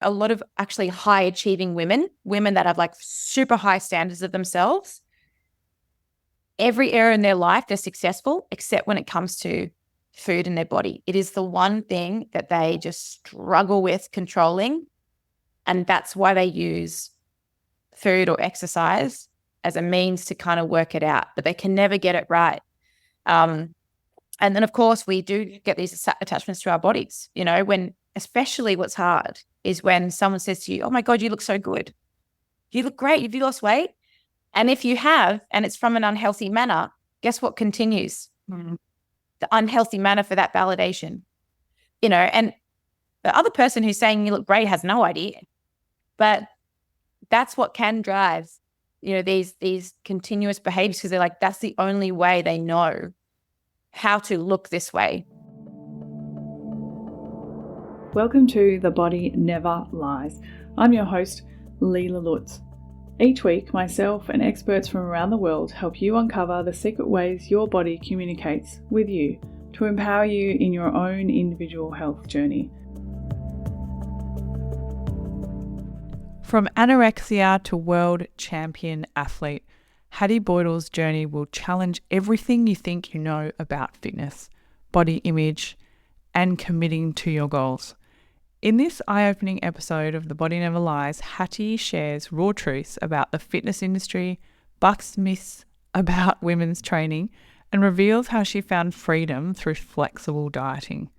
a lot of actually high achieving women that have like super high standards of themselves. Every area in their life, they're successful, except when it comes to food in their body. It is the one thing that they just struggle with controlling. And that's why they use food or exercise as a means to kind of work it out, but they can never get it right. And then, of course, we do get these attachments to our bodies, when especially what's hard is when someone says to you, oh my God, you look so good. You look great. Have you lost weight? And if you have, and it's from an unhealthy manner, guess what continues? The unhealthy manner for that validation, and the other person who's saying you look great has no idea, but that's what can drive, these continuous behaviors, because they're like, that's the only way they know how to look this way. Welcome to The Body Never Lies. I'm your host, Leela Lutz. Each week, myself and experts from around the world help you uncover the secret ways your body communicates with you to empower you in your own individual health journey. From anorexia to world champion athlete, Hattie Boydle's journey will challenge everything you think you know about fitness, body image, and committing to your goals. In this eye-opening episode of The Body Never Lies, Hattie shares raw truths about the fitness industry, busts myths about women's training, and reveals how she found freedom through flexible dieting.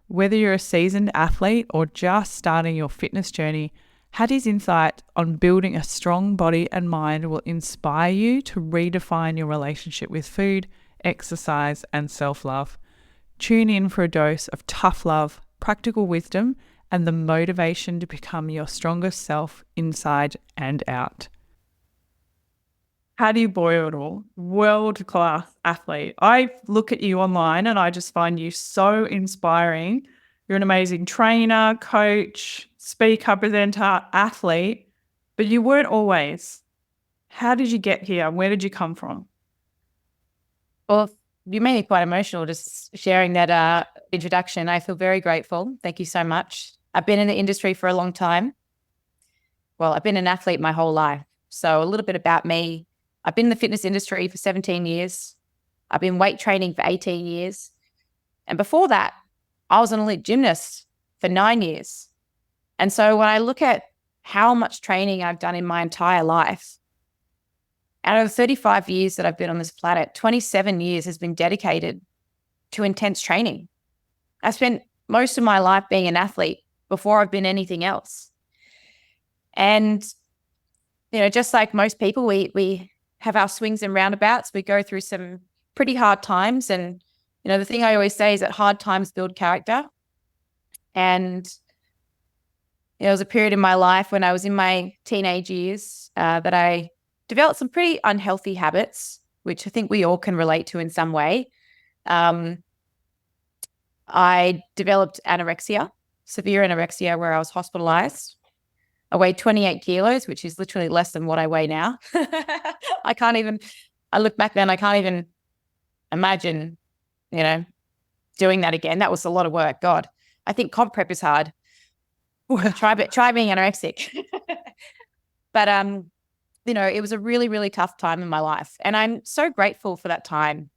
Whether you're a seasoned athlete or just starting your fitness journey, Hattie's insight on building a strong body and mind will inspire you to redefine your relationship with food, exercise, and self-love. Tune in for a dose of tough love, practical wisdom, and the motivation to become your strongest self inside and out. Hattie Boydle, world-class athlete. I look at you online and I just find you so inspiring. You're an amazing trainer, coach, speaker, presenter, athlete, but you weren't always. How did you get here? Where did you come from? Well, you made me quite emotional just sharing that introduction. I feel very grateful. Thank you so much. I've been in the industry for a long time. Well, I've been an athlete my whole life. So a little bit about me. I've been in the fitness industry for 17 years. I've been weight training for 18 years. And before that, I was an elite gymnast for 9 years. And so when I look at how much training I've done in my entire life, out of the 35 years that I've been on this planet, 27 years has been dedicated to intense training. I spent most of my life being an athlete before I've been anything else. And, just like most people, we have our swings and roundabouts. We go through some pretty hard times. And, the thing I always say is that hard times build character. And there was a period in my life when I was in my teenage years that I developed some pretty unhealthy habits, which I think we all can relate to in some way. I developed anorexia, severe anorexia, where I was hospitalized. I weighed 28 kilos, which is literally less than what I weigh now. I look back then, I can't even imagine, doing that again. That was a lot of work. God, I think comp prep is hard. Try being anorexic. But, it was a really, really tough time in my life. And I'm so grateful for that time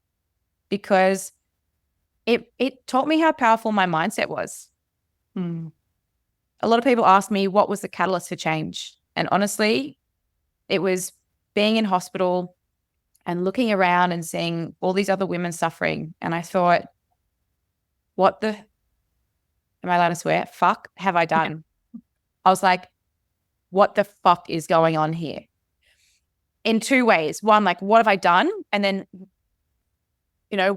because it taught me how powerful my mindset was. A lot of people ask me, what was the catalyst for change? And honestly, it was being in hospital and looking around and seeing all these other women suffering. And I thought, am I allowed to swear? Fuck have I done? I was like, what the fuck is going on here? In two ways. One, like, what have I done? And then,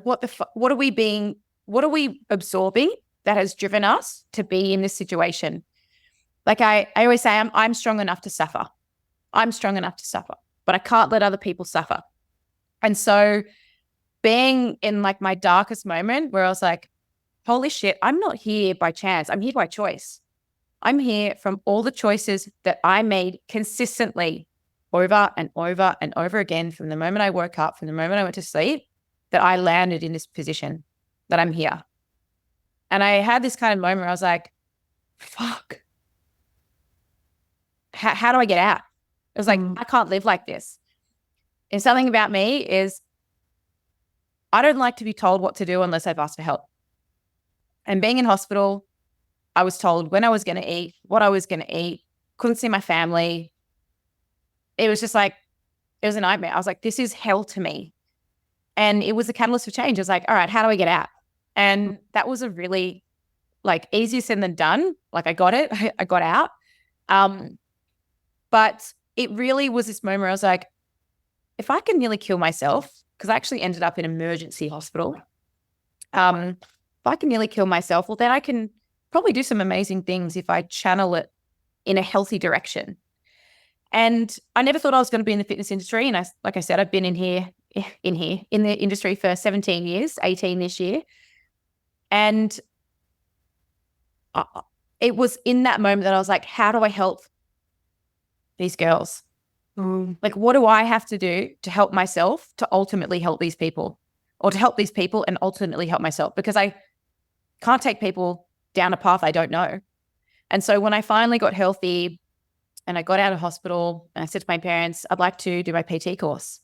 what are we absorbing that has driven us to be in this situation? Like I always say, I'm strong enough to suffer. I'm strong enough to suffer, but I can't let other people suffer. And so being in like my darkest moment where I was like, holy shit, I'm not here by chance. I'm here by choice. I'm here from all the choices that I made consistently over and over and over again from the moment I woke up, from the moment I went to sleep, that I landed in this position, that I'm here. And I had this kind of moment where I was like, fuck, how do I get out? It was like, I can't live like this. And something about me is I don't like to be told what to do unless I've asked for help. And being in hospital, I was told when I was going to eat, what I was going to eat, couldn't see my family. It was just like, it was a nightmare. I was like, this is hell to me. And it was a catalyst for change. I was like, all right, how do I get out? And that was a really like easier said than done. Like I got it. I got out. But it really was this moment where I was like, if I can nearly kill myself, because I actually ended up in emergency hospital. If I can nearly kill myself, well, then I can probably do some amazing things if I channel it in a healthy direction. And I never thought I was going to be in the fitness industry. And like I said, I've been in the industry for 17 years, 18 this year. And it was in that moment that I was like, how do I help these girls? Like, what do I have to do to help myself to ultimately help these people, or to help these people and ultimately help myself? Because I can't take people down a path I don't know. And so when I finally got healthy and I got out of hospital and I said to my parents, I'd like to do my PT course.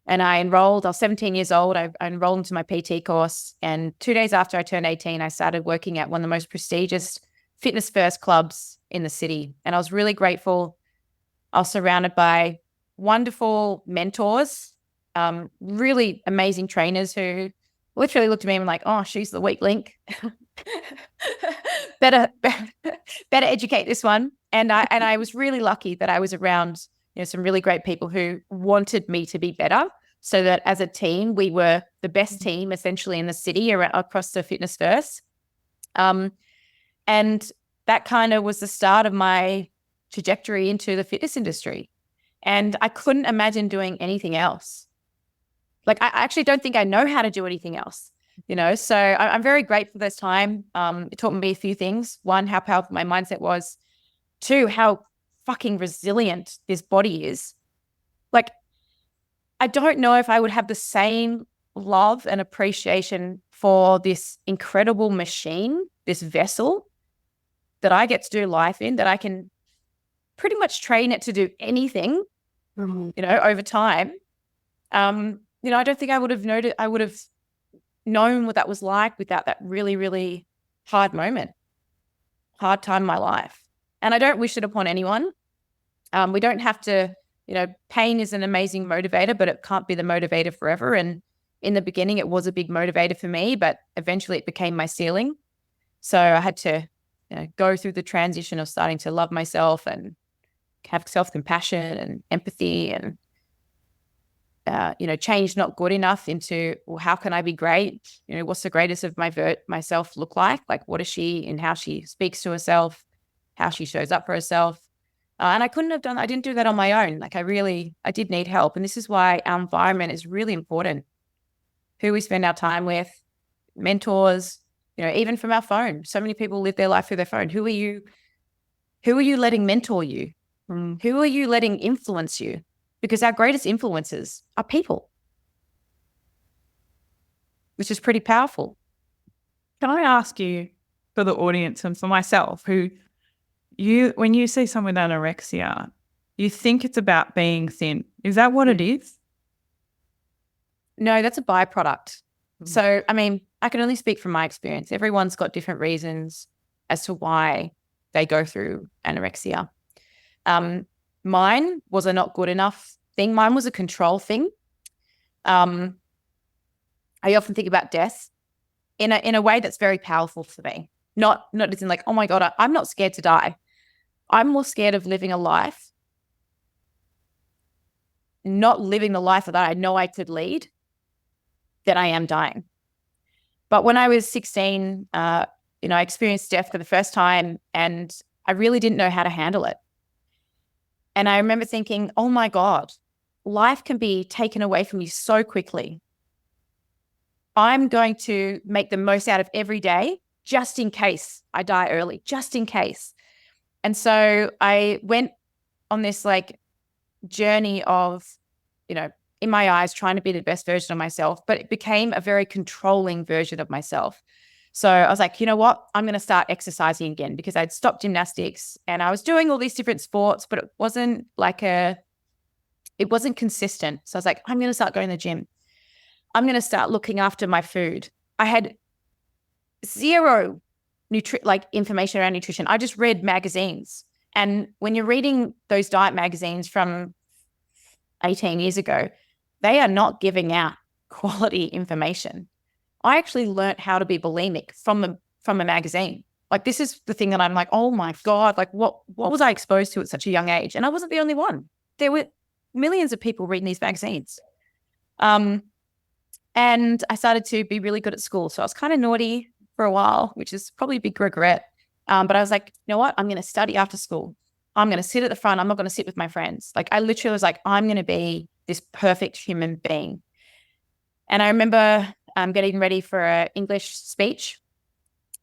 And I enrolled, I was 17 years old. I enrolled into my PT course. And 2 days after I turned 18, I started working at one of the most prestigious fitness first clubs in the city. And I was really grateful. I was surrounded by wonderful mentors, really amazing trainers who literally looked at me and were like, oh, she's the weak link. better educate this one. And I was really lucky that I was around, some really great people who wanted me to be better, so that as a team, we were the best team essentially in the city across the fitness first. And that kind of was the start of my trajectory into the fitness industry. And I couldn't imagine doing anything else. Like, I actually don't think I know how to do anything else, so I'm very grateful for this time. It taught me a few things. One, how powerful my mindset was. Two, how fucking resilient this body is. Like, I don't know if I would have the same love and appreciation for this incredible machine, this vessel that I get to do life in, that I can pretty much train it to do anything, over time. I don't think I would have known what that was like without that really, really hard time in my life. And I don't wish it upon anyone. We don't have to, pain is an amazing motivator, but it can't be the motivator forever. And in the beginning, it was a big motivator for me, but eventually it became my ceiling. So I had to go through the transition of starting to love myself and have self-compassion and empathy, and change not good enough into, well, how can I be great? What's the greatest of myself look like? Like, what is she and how she speaks to herself, how she shows up for herself. And I didn't do that on my own. Like, I did need help. And this is why our environment is really important. Who we spend our time with, mentors, even from our phone. So many people live their life through their phone. Who are you letting mentor you? Who are you letting influence you? Because our greatest influencers are people, which is pretty powerful. Can I ask you, for the audience and for myself, when you see someone with anorexia, you think it's about being thin. Is that what it is? No, that's a byproduct. So, I can only speak from my experience. Everyone's got different reasons as to why they go through anorexia. Mine was a not good enough thing. Mine was a control thing. I often think about death in a way that's very powerful for me. Not as in like, oh my God, I'm not scared to die. I'm more scared of living a life, not living the life that I know I could lead, than I am dying. But when I was 16, I experienced death for the first time, and I really didn't know how to handle it. And I remember thinking, oh my God, life can be taken away from you so quickly. I'm going to make the most out of every day, just in case I die early, just in case. And so I went on this journey of, in my eyes, trying to be the best version of myself, but it became a very controlling version of myself. So I was like, you know what? I'm going to start exercising again, because I'd stopped gymnastics and I was doing all these different sports, but it wasn't consistent. So I was like, I'm going to start going to the gym. I'm going to start looking after my food. I had zero information around nutrition. I just read magazines. And when you're reading those diet magazines from 18 years ago, they are not giving out quality information. I actually learned how to be bulimic from a magazine. Like, this is the thing that I'm like, oh my God, like what was I exposed to at such a young age? And I wasn't the only one. There were millions of people reading these magazines. And I started to be really good at school. So I was kind of naughty for a while, which is probably a big regret. But I was like, you know what? I'm going to study after school. I'm going to sit at the front. I'm not going to sit with my friends. Like, I literally was like, I'm going to be this perfect human being. And I remember getting ready for an English speech,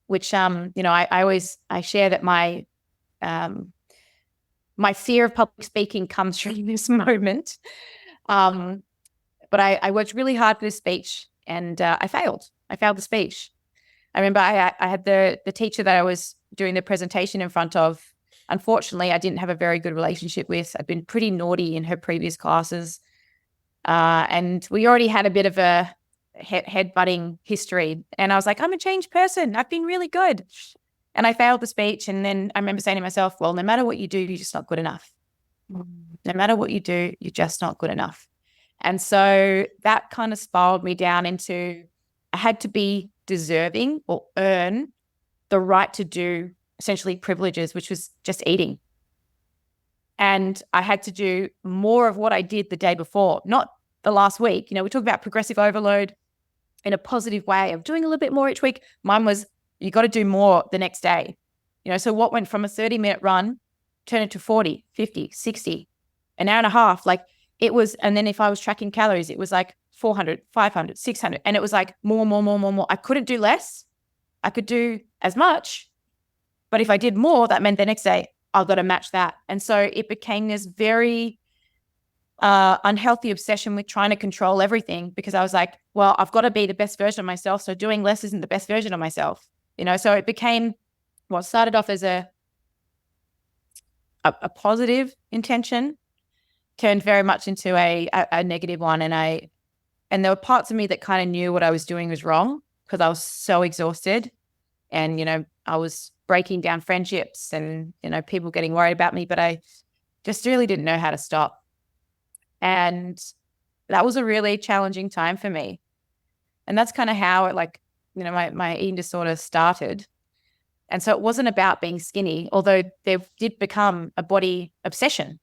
which, I share that my fear of public speaking comes from this moment. But I worked really hard for this speech, and I failed. I failed the speech. I remember I had the teacher that I was doing the presentation in front of. Unfortunately, I didn't have a very good relationship with. I'd been pretty naughty in her previous classes. And we already had a bit of a head-butting history. And I was like, I'm a changed person. I've been really good. And I failed the speech. And then I remember saying to myself, well, no matter what you do, you're just not good enough. No matter what you do, you're just not good enough. And so that kind of spiraled me down into, I had to be deserving or earn the right to do essentially privileges, which was just eating. And I had to do more of what I did the day before, not the last week. We talk about progressive overload in a positive way of doing a little bit more each week. Mine was, you got to do more the next day. So what went from a 30-minute run, turn it to 40, 50, 60, an hour and a half. Like, it was, and then if I was tracking calories, it was like 400, 500, 600. And it was like more. I couldn't do less. I could do as much. But if I did more, that meant the next day I've got to match that. And so it became this very unhealthy obsession with trying to control everything, because I was like, well, I've got to be the best version of myself. So doing less isn't the best version of myself. So it became what started off as a positive intention, turned very much into a negative one. And there were parts of me that kind of knew what I was doing was wrong, because I was so exhausted, and, I was breaking down friendships and, people getting worried about me, but I just really didn't know how to stop. And that was a really challenging time for me. And that's kind of how it, my eating disorder started. And so it wasn't about being skinny, although there did become a body obsession.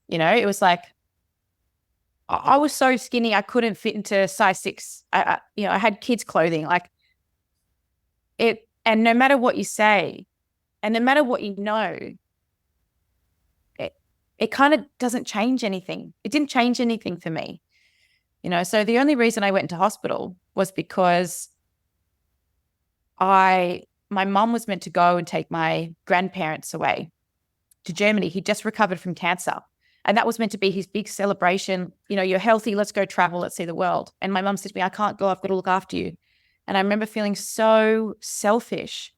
It was like, I was so skinny, I couldn't fit into size 6. I had kids' clothing, and no matter what you say, and no matter what you know, it kind of doesn't change anything. It didn't change anything for me. So the only reason I went into hospital was because my mum was meant to go and take my grandparents away to Germany. He just recovered from cancer. And that was meant to be his big celebration. You're healthy, let's go travel, let's see the world. And my mum said to me, I can't go, I've got to look after you. And I remember feeling so selfish.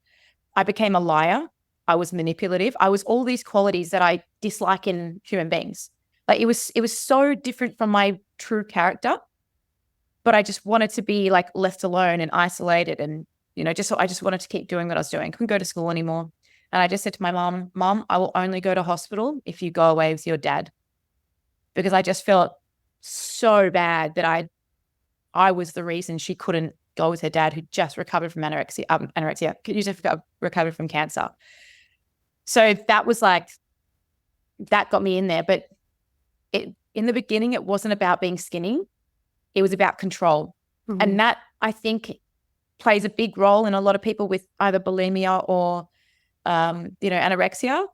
I became a liar. I was manipulative. I was all these qualities that I dislike in human beings. Like, it was so different from my true character, but I just wanted to be left alone and isolated. And, I just wanted to keep doing what I was doing. I couldn't go to school anymore. And I just said to my Mom, I will only go to hospital if you go away with your dad, because I just felt so bad that I was the reason she couldn't go with her dad, who just recovered from anorexia, just recovered from cancer. So that was that got me in there. But in the beginning, it wasn't about being skinny. It was about control. Mm-hmm. And that, I think, plays a big role in a lot of people with either bulimia or, anorexia.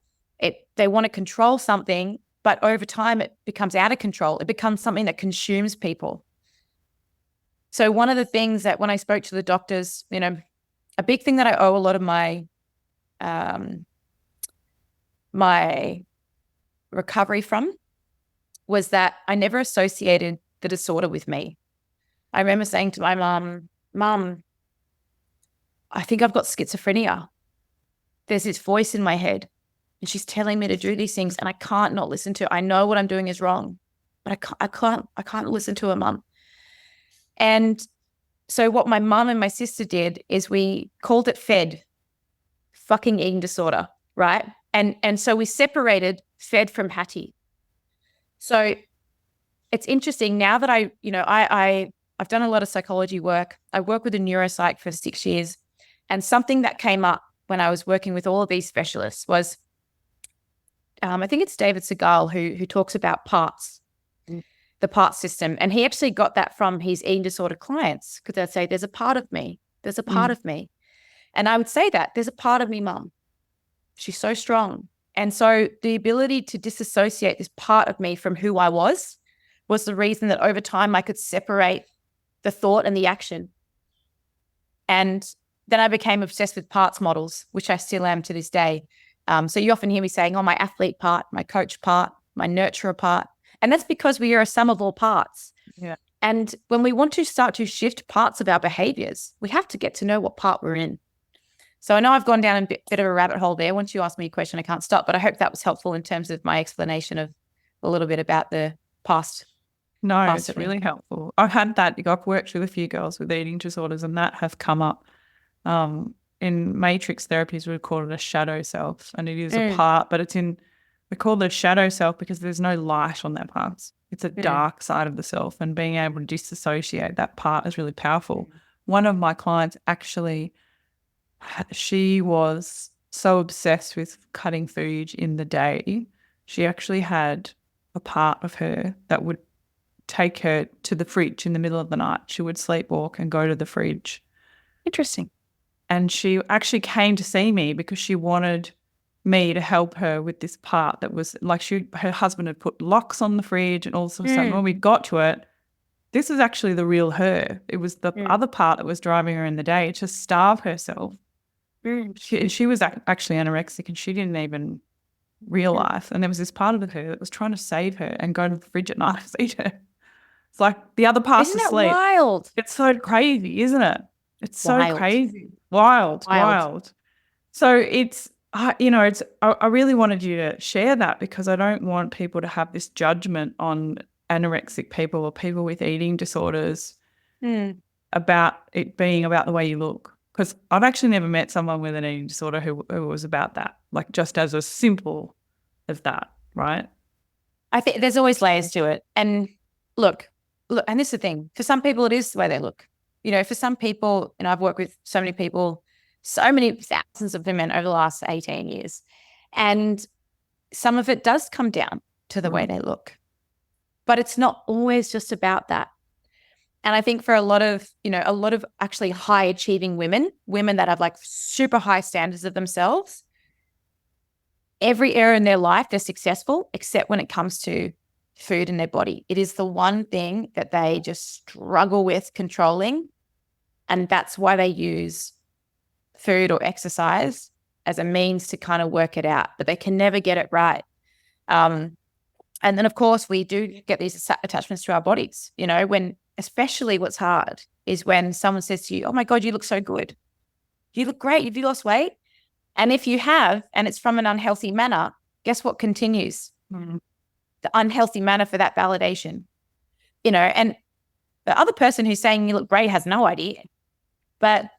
They want to control something, but over time it becomes out of control. It becomes something that consumes people. So one of the things that when I spoke to the doctors, a big thing that I owe a lot of my recovery from was that I never associated the disorder with me. I remember saying to my mum, I think I've got schizophrenia. There's this voice in my head and she's telling me to do these things and I can't not listen to it. I know what I'm doing is wrong, but I can't listen to her, mum. And so what my mum and my sister did is we called it FED, fucking eating disorder, right? And so we separated FED from Hattie. So it's interesting now that I've done a lot of psychology work. I worked with a neuropsych for 6 years. And something that came up when I was working with all of these specialists was, I think it's David Segal who talks about parts, the part system. And he actually got that from his eating disorder clients because they'd say, there's a part of me. There's a part of me. And I would say that there's a part of me, mum. She's so strong. And so the ability to disassociate this part of me from who I was the reason that over time I could separate the thought and the action. And then I became obsessed with parts models, which I still am to this day. So you often hear me saying, oh, my athlete part, my coach part, my nurturer part. And that's because we are a sum of all parts. Yeah. And when we want to start to shift parts of our behaviors, we have to get to know what part we're in. So I know I've gone down a bit of a rabbit hole there. Once you ask me a question, I can't stop. But I hope that was helpful in terms of my explanation of a little bit about the past. No, it's really helpful. I've had that. I've worked with a few girls with eating disorders and that have come up. In matrix therapies, we call it a shadow self, and it is a part, but we call it a shadow self because there's no light on that part. It's a dark side of the self, and being able to disassociate that part is really powerful. One of my clients actually, she was so obsessed with cutting food in the day, she actually had a part of her that would take her to the fridge in the middle of the night. She would sleepwalk and go to the fridge. Interesting. And she actually came to see me because she wanted me to help her with this part that was like her husband had put locks on the fridge and all sorts of stuff. When we got to it, this is actually the real her. It was the other part that was driving her in the day to starve herself. She was actually anorexic and she didn't even realize. And there was this part of her that was trying to save her and go to the fridge at night to eat her. It's like the other part's asleep. Isn't that wild? It's so crazy, isn't it? It's so crazy. Wild. So it's, I really wanted you to share that because I don't want people to have this judgment on anorexic people or people with eating disorders about it being about the way you look. Because I've actually never met someone with an eating disorder who was about that, like just as simple as that, right? I think there's always layers to it. And look, and this is the thing. For some people, it is the way they look. For some people, and I've worked with so many people, so many thousands of women over the last 18 years, and some of it does come down to the way they look. But it's not always just about that. And I think for a lot of actually high achieving women that have like super high standards of themselves, every area in their life, they're successful, except when it comes to food in their body. It is the one thing that they just struggle with controlling. And that's why they use food or exercise as a means to kind of work it out, but they can never get it right. And then, of course, we do get these attachments to our bodies, when especially what's hard is when someone says to you, oh my God, you look so good. You look great. Have you lost weight? And if you have, and it's from an unhealthy manner, guess what continues? The unhealthy manner for that validation, and the other person who's saying you look great has no idea, but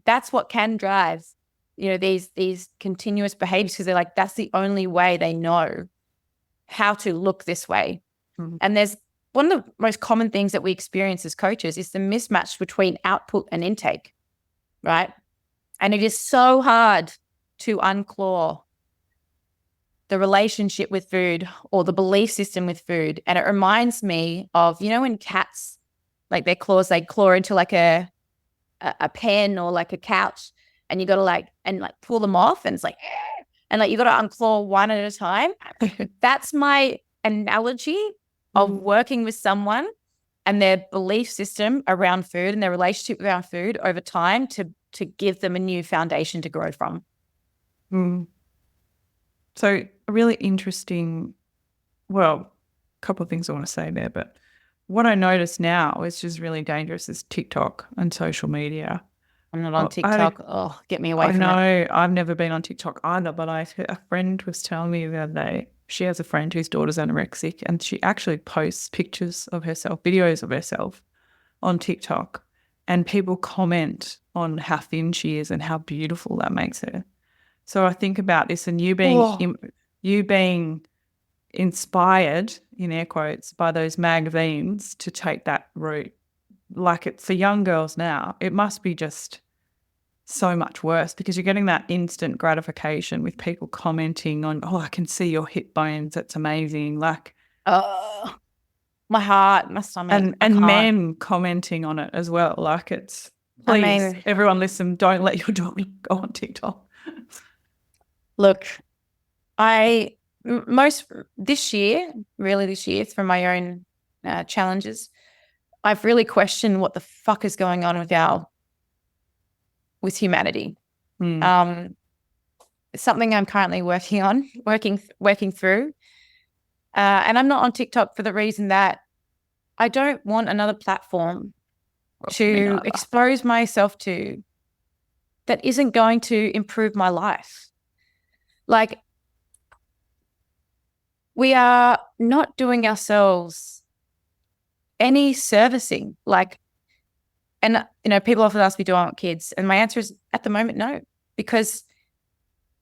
that's what can drive, these continuous behaviors because they're like, that's the only way they know how to look this way. And there's one of the most common things that we experience as coaches is the mismatch between output and intake, right? And it is so hard to unclaw the relationship with food or the belief system with food. And it reminds me of, when cats, like their claws, they claw into like a pen or like a couch and you got to pull them off and it's like, and you got to unclaw one at a time. That's my analogy of working with someone and their belief system around food and their relationship around food over time to give them a new foundation to grow from. So a really interesting, a couple of things I want to say there, but what I notice now is just really dangerous is TikTok and social media. I'm not on Well, TikTok. Oh, get me away I from it. know I've never been on TikTok either, but a friend was telling me the other day, she has a friend whose daughter's anorexic and she actually posts pictures of herself, videos of herself on TikTok, and people comment on how thin she is and how beautiful that makes her. So I think about this and you being inspired, in air quotes, by those magazines to take that route. Like it for young girls now, it must be just so much worse because you're getting that instant gratification with people commenting on, oh, I can see your hip bones. That's amazing. Like, Oh, my heart, my stomach. and I can't. men commenting on it as well. Like it's, I please, mean, everyone listen, don't let your daughter go on TikTok. look, this year, through my own challenges, I've really questioned what the fuck is going on with humanity. It's something I'm currently working through. And I'm not on TikTok for the reason that I don't want another platform to expose myself to that isn't going to improve my life. Like, we are not doing ourselves any servicing. Like, and, people often ask me, do I want kids? And my answer is at the moment, no, because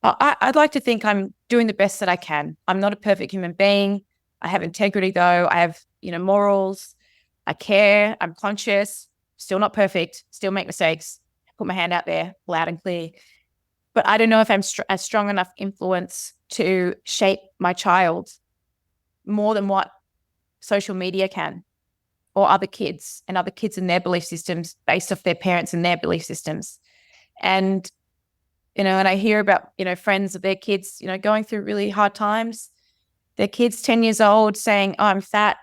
I'd like to think I'm doing the best that I can. I'm not a perfect human being. I have integrity though. I have, morals. I care. I'm conscious. Still not perfect. Still make mistakes. Put my hand out there loud and clear. But I don't know if I'm a strong enough influence to shape my child more than what social media can, or other kids and their belief systems based off their parents and their belief systems. And, and I hear about, friends of their kids, going through really hard times, their kids 10 years old saying, oh, I'm fat.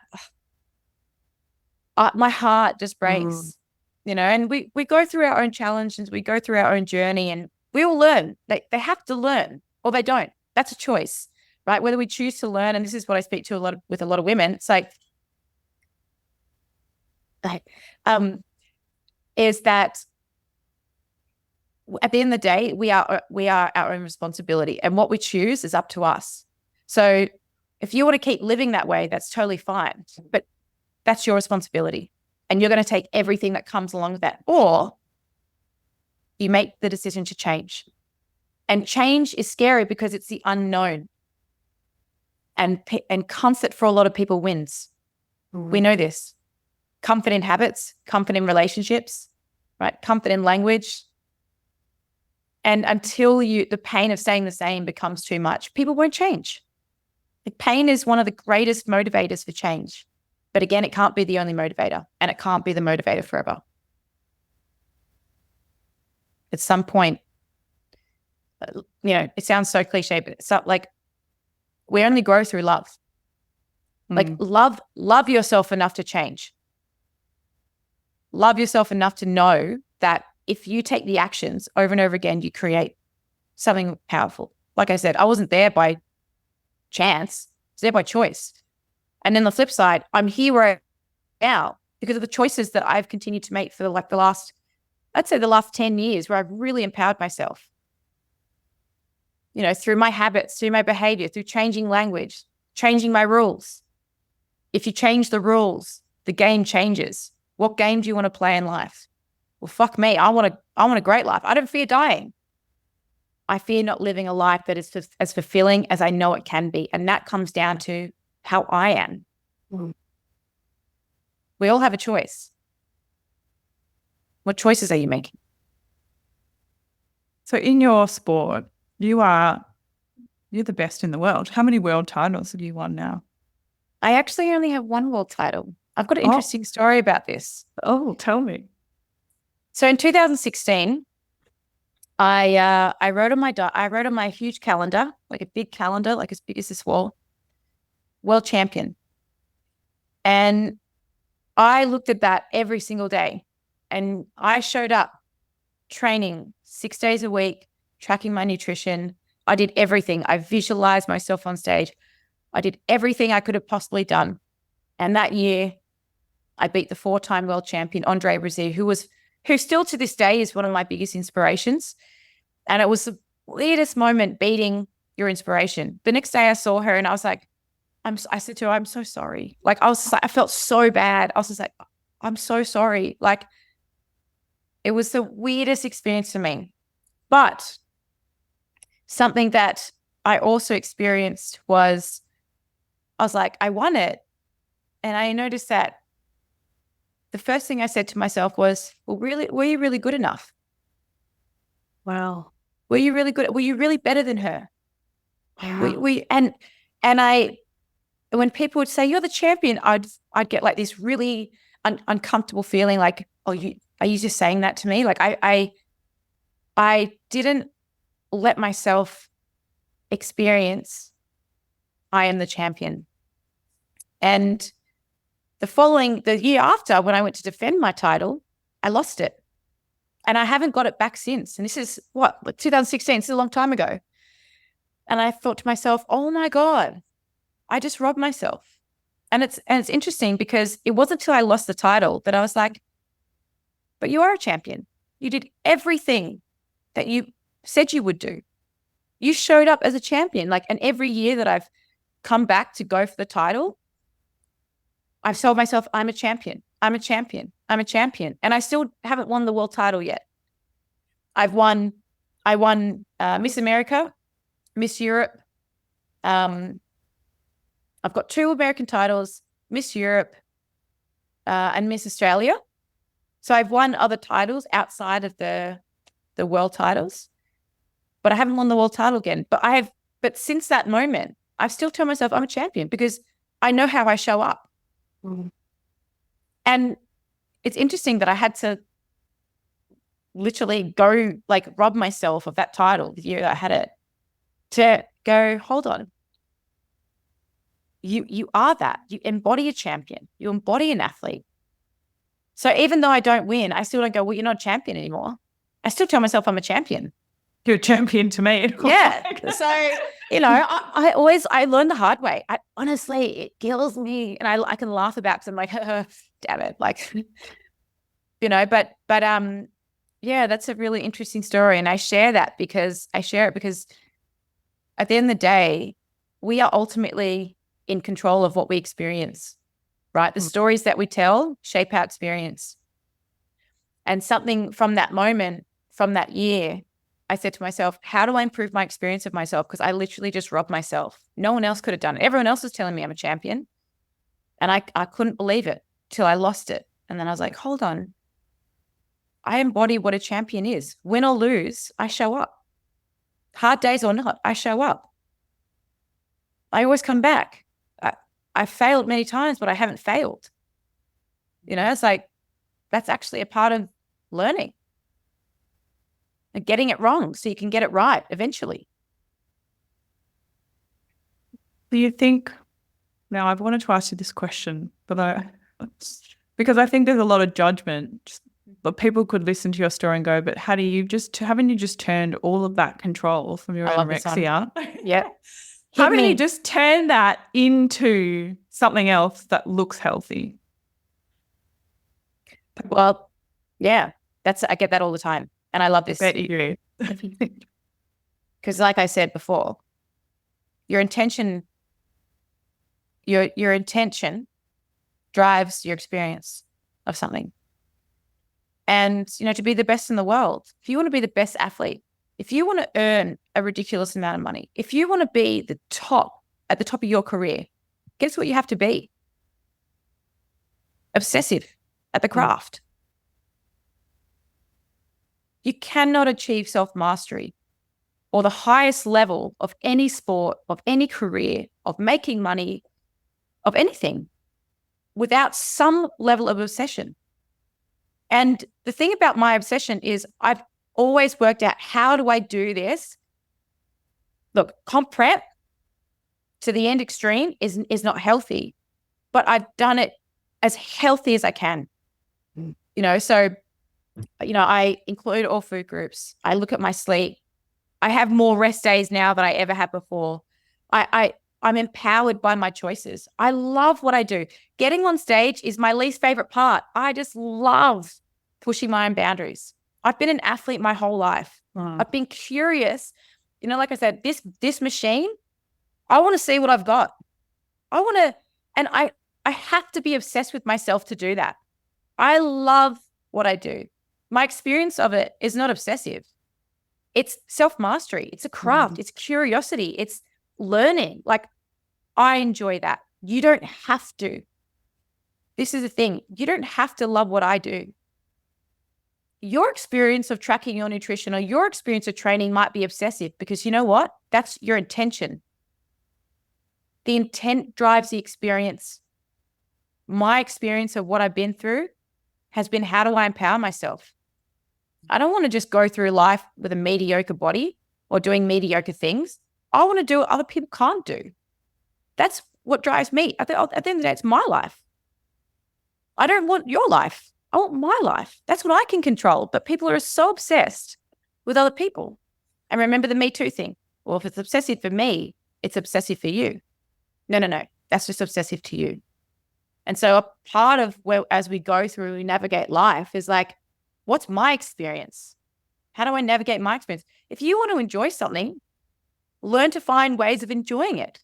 My heart just breaks, and we go through our own challenges. We go through our own journey and we all learn. They have to learn or they don't. That's a choice, right? Whether we choose to learn. And this is what I speak to with a lot of women. It's like, is that at the end of the day, we are our own responsibility, and what we choose is up to us. So if you want to keep living that way, that's totally fine, but that's your responsibility, and you're going to take everything that comes along with that, or you make the decision to change. And change is scary because it's the unknown, and comfort for a lot of people wins. We know this. Comfort in habits, comfort in relationships, right? Comfort in language. And until the pain of staying the same becomes too much, people won't change. Like, pain is one of the greatest motivators for change. But again, it can't be the only motivator, and it can't be the motivator forever. At some point, it sounds so cliche, but it's not like we only grow through love. Like, love yourself enough to change. Love yourself enough to know that if you take the actions over and over again, you create something powerful. Like I said, I wasn't there by chance. I was there by choice. And then the flip side, I'm here right now because of the choices that I've continued to make for the last 10 years, where I've really empowered myself. Through my habits, through my behavior, through changing language, changing my rules. If you change the rules, the game changes. What game do you want to play in life? Well, fuck me. I want a great life. I don't fear dying. I fear not living a life that is as fulfilling as I know it can be. And that comes down to how I am. We all have a choice. What choices are you making? So in your sport, you're the best in the world. How many world titles have you won now? I actually only have one world title. I've got an interesting story about this. Oh, tell me. So in 2016, I wrote on my huge calendar, like a big calendar, like as big as this wall, world champion. And I looked at that every single day, and I showed up training 6 days a week, tracking my nutrition. I did everything. I visualized myself on stage. I did everything I could have possibly done. And that year, I beat the 4-time world champion, Andre Brazil, who who still to this day is one of my biggest inspirations. And it was the weirdest moment, beating your inspiration. The next day I saw her and I was like, I said to her, I'm so sorry. Like, I was just like, I felt so bad. I was just like, I'm so sorry. Like, it was the weirdest experience for me. But something that I also experienced was, I was like, I won it. And I noticed that the first thing I said to myself was, well, really, were you really good enough? Wow. Were you really good? Were you really better than her? Wow. And when people would say you're the champion, I'd get like this really uncomfortable feeling, like, oh, are you just saying that to me? Like I didn't let myself experience I am the champion. And the year after, when I went to defend my title, I lost it. And I haven't got it back since. And this is like 2016, this is a long time ago. And I thought to myself, oh my God, I just robbed myself. And it's interesting because it wasn't until I lost the title that I was like, but you are a champion. You did everything that you said you would do. You showed up as a champion. Like, and every year that I've come back to go for the title, I've told myself, I'm a champion. I'm a champion. I'm a champion. And I still haven't won the world title yet. I won Miss America, Miss Europe. I've got 2 American titles, Miss Europe and Miss Australia. So I've won other titles outside of the world titles, but I haven't won the world title again. But since that moment, I still tell myself I'm a champion because I know how I show up. Mm. And it's interesting that I had to literally go like rob myself of that title the year that I had it to go, hold on. You are that. You embody a champion. You embody an athlete. So even though I don't win, I still don't go, well, you're not a champion anymore. I still tell myself I'm a champion. You're a champion to me. Yeah. So, I learned the hard way. Honestly, it kills me. And I can laugh about it because I'm like, damn it. Like, but yeah, that's a really interesting story. And I share it because at the end of the day, we are ultimately in control of what we experience, right? The stories that we tell shape our experience. And something from that moment, from that year, I said to myself, how do I improve my experience of myself? Because I literally just robbed myself. No one else could have done it. Everyone else was telling me I'm a champion. And I couldn't believe it till I lost it. And then I was like, hold on. I embody what a champion is. Win or lose, I show up. Hard days or not, I show up. I always come back. I failed many times, but I haven't failed. It's like, that's actually a part of learning and getting it wrong so you can get it right eventually. Do you think, now I've wanted to ask you this question, because I think there's a lot of judgment, but people could listen to your story and go, but Hattie, haven't you just turned all of that control from your anorexia? Yeah. Haven't you just turned that into something else that looks healthy? Well, yeah, I get that all the time. And I love this. Bet you do. Because like I said before, your intention drives your experience of something. And, to be the best in the world, if you want to be the best athlete, if you want to earn a ridiculous amount of money, if you want to be at the top of your career, guess what you have to be? Obsessive at the craft. You cannot achieve self-mastery or the highest level of any sport, of any career, of making money, of anything without some level of obsession. And the thing about my obsession is I've always worked out, how do I do this? Look, comp prep to the end extreme is not healthy, but I've done it as healthy as I can. So, I include all food groups. I look at my sleep. I have more rest days now than I ever had before. I'm empowered by my choices. I love what I do. Getting on stage is my least favorite part. I just love pushing my own boundaries. I've been an athlete my whole life. I've been curious. You know, like I said, this machine, I want to see what I've got. I want to, and I have to be obsessed with myself to do that. I love what I do. My experience of it is not obsessive. It's self-mastery. It's a craft. It's curiosity. It's learning. Like, I enjoy that. You don't have to. This is the thing. You don't have to love what I do. Your experience of tracking your nutrition or your experience of training might be obsessive because you know what? That's your intention. The intent drives the experience. My experience of what I've been through has been, how do I empower myself? I don't want to just go through life with a mediocre body or doing mediocre things. I want to do what other people can't do. That's what drives me. At the end of the day, it's my life. I don't want your life. I want my life. That's what I can control. But people are so obsessed with other people. And remember the Me Too thing. Well, if it's obsessive for me, it's obsessive for you. No. That's just obsessive to you. And so a part of where, as we go through, we navigate life is like, what's my experience? How do I navigate my experience? If you want to enjoy something, learn to find ways of enjoying it.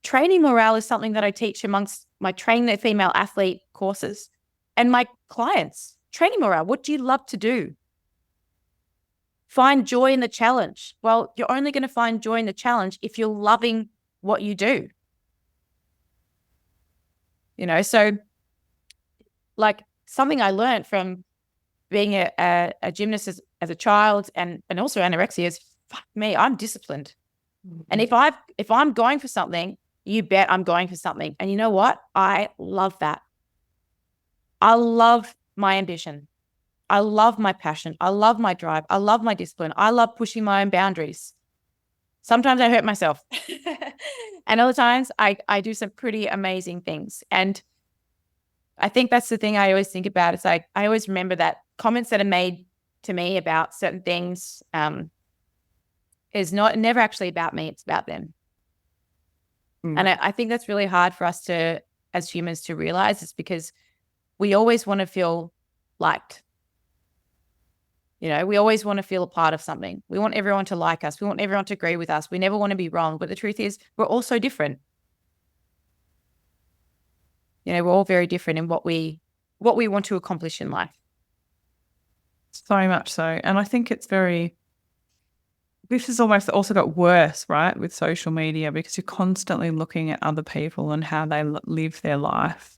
Training morale is something that I teach amongst my Train the Female Athlete courses and my clients. Training morale, what do you love to do? Find joy in the challenge. Well, you're only going to find joy in the challenge if you're loving what you do. You know, so like something I learned from being a gymnast as a child and also anorexia is, fuck me, I'm disciplined. And if I'm going for something, you bet I'm going for something. And you know what? I love that. I love my ambition. I love my passion. I love my drive. I love my discipline. I love pushing my own boundaries. Sometimes I hurt myself. And other times I do some pretty amazing things. And I think that's the thing I always think about. It's like, I always remember that comments that are made to me about certain things is never actually about me. It's about them. And I think that's really hard for us to, as humans, to realize. It's because we always want to feel liked. You know, we always want to feel a part of something. We want everyone to like us. We want everyone to agree with us. We never want to be wrong. But the truth is, we're all so different. You know, we're all very different in what we want to accomplish in life. So much so. And I think this has almost also got worse, right, with social media, because you're constantly looking at other people and how they live their life.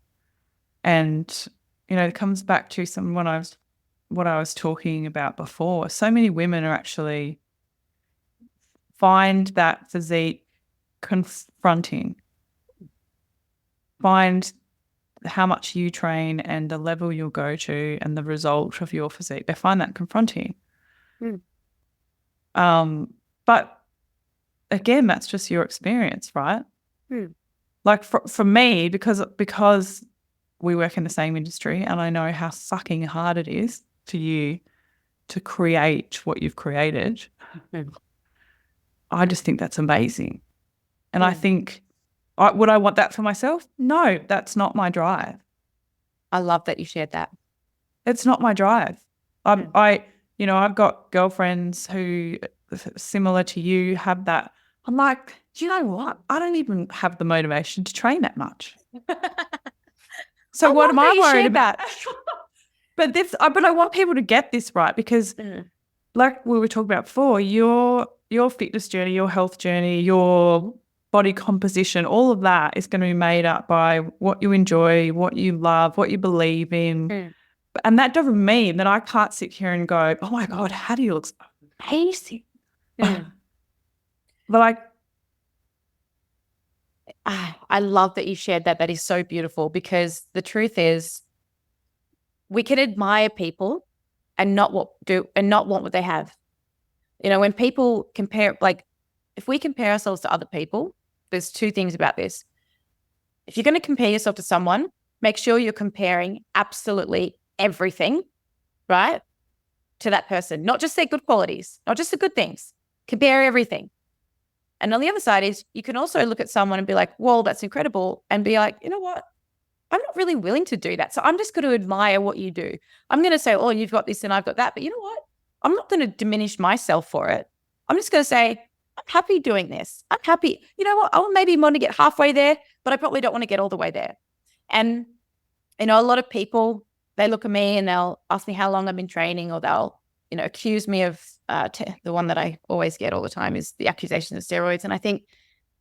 And, you know, it comes back to what I was talking about before. So many women are actually find that physique confronting, find how much you train and the level you'll go to and the result of your physique. They find that confronting. But again, that's just your experience, right? Like for me, because we work in the same industry and I know how fucking hard it is to you to create what you've created, I just think that's amazing. And I think, would I want that for myself? No, that's not my drive. I love that you shared that. It's not my drive. I've got girlfriends who, similar to you, have that. I'm like, do you know what? I don't even have the motivation to train that much. So what am I worried about? But I want people to get this right, because like we were talking about before, your fitness journey, your health journey, your body composition, all of that is going to be made up by what you enjoy, what you love, what you believe in. And that doesn't mean that I can't sit here and go, oh my God, Hattie looks amazing. But I love that you shared that. That is so beautiful, because the truth is, we can admire people and not want what they have. You know, when people compare, like if we compare ourselves to other people, there's two things about this. If you're going to compare yourself to someone, make sure you're comparing absolutely everything, right, to that person, not just their good qualities, not just the good things. Compare everything. And on the other side is, you can also look at someone and be like, whoa, that's incredible. And be like, you know what? I'm not really willing to do that. So I'm just going to admire what you do. I'm going to say, oh, you've got this and I've got that. But you know what? I'm not going to diminish myself for it. I'm just going to say, I'm happy doing this. I'm happy. You know what? I'll maybe want to get halfway there, but I probably don't want to get all the way there. And, you know, a lot of people, they look at me and they'll ask me how long I've been training, or they'll, you know, accuse me of the one that I always get all the time is the accusation of steroids. And I think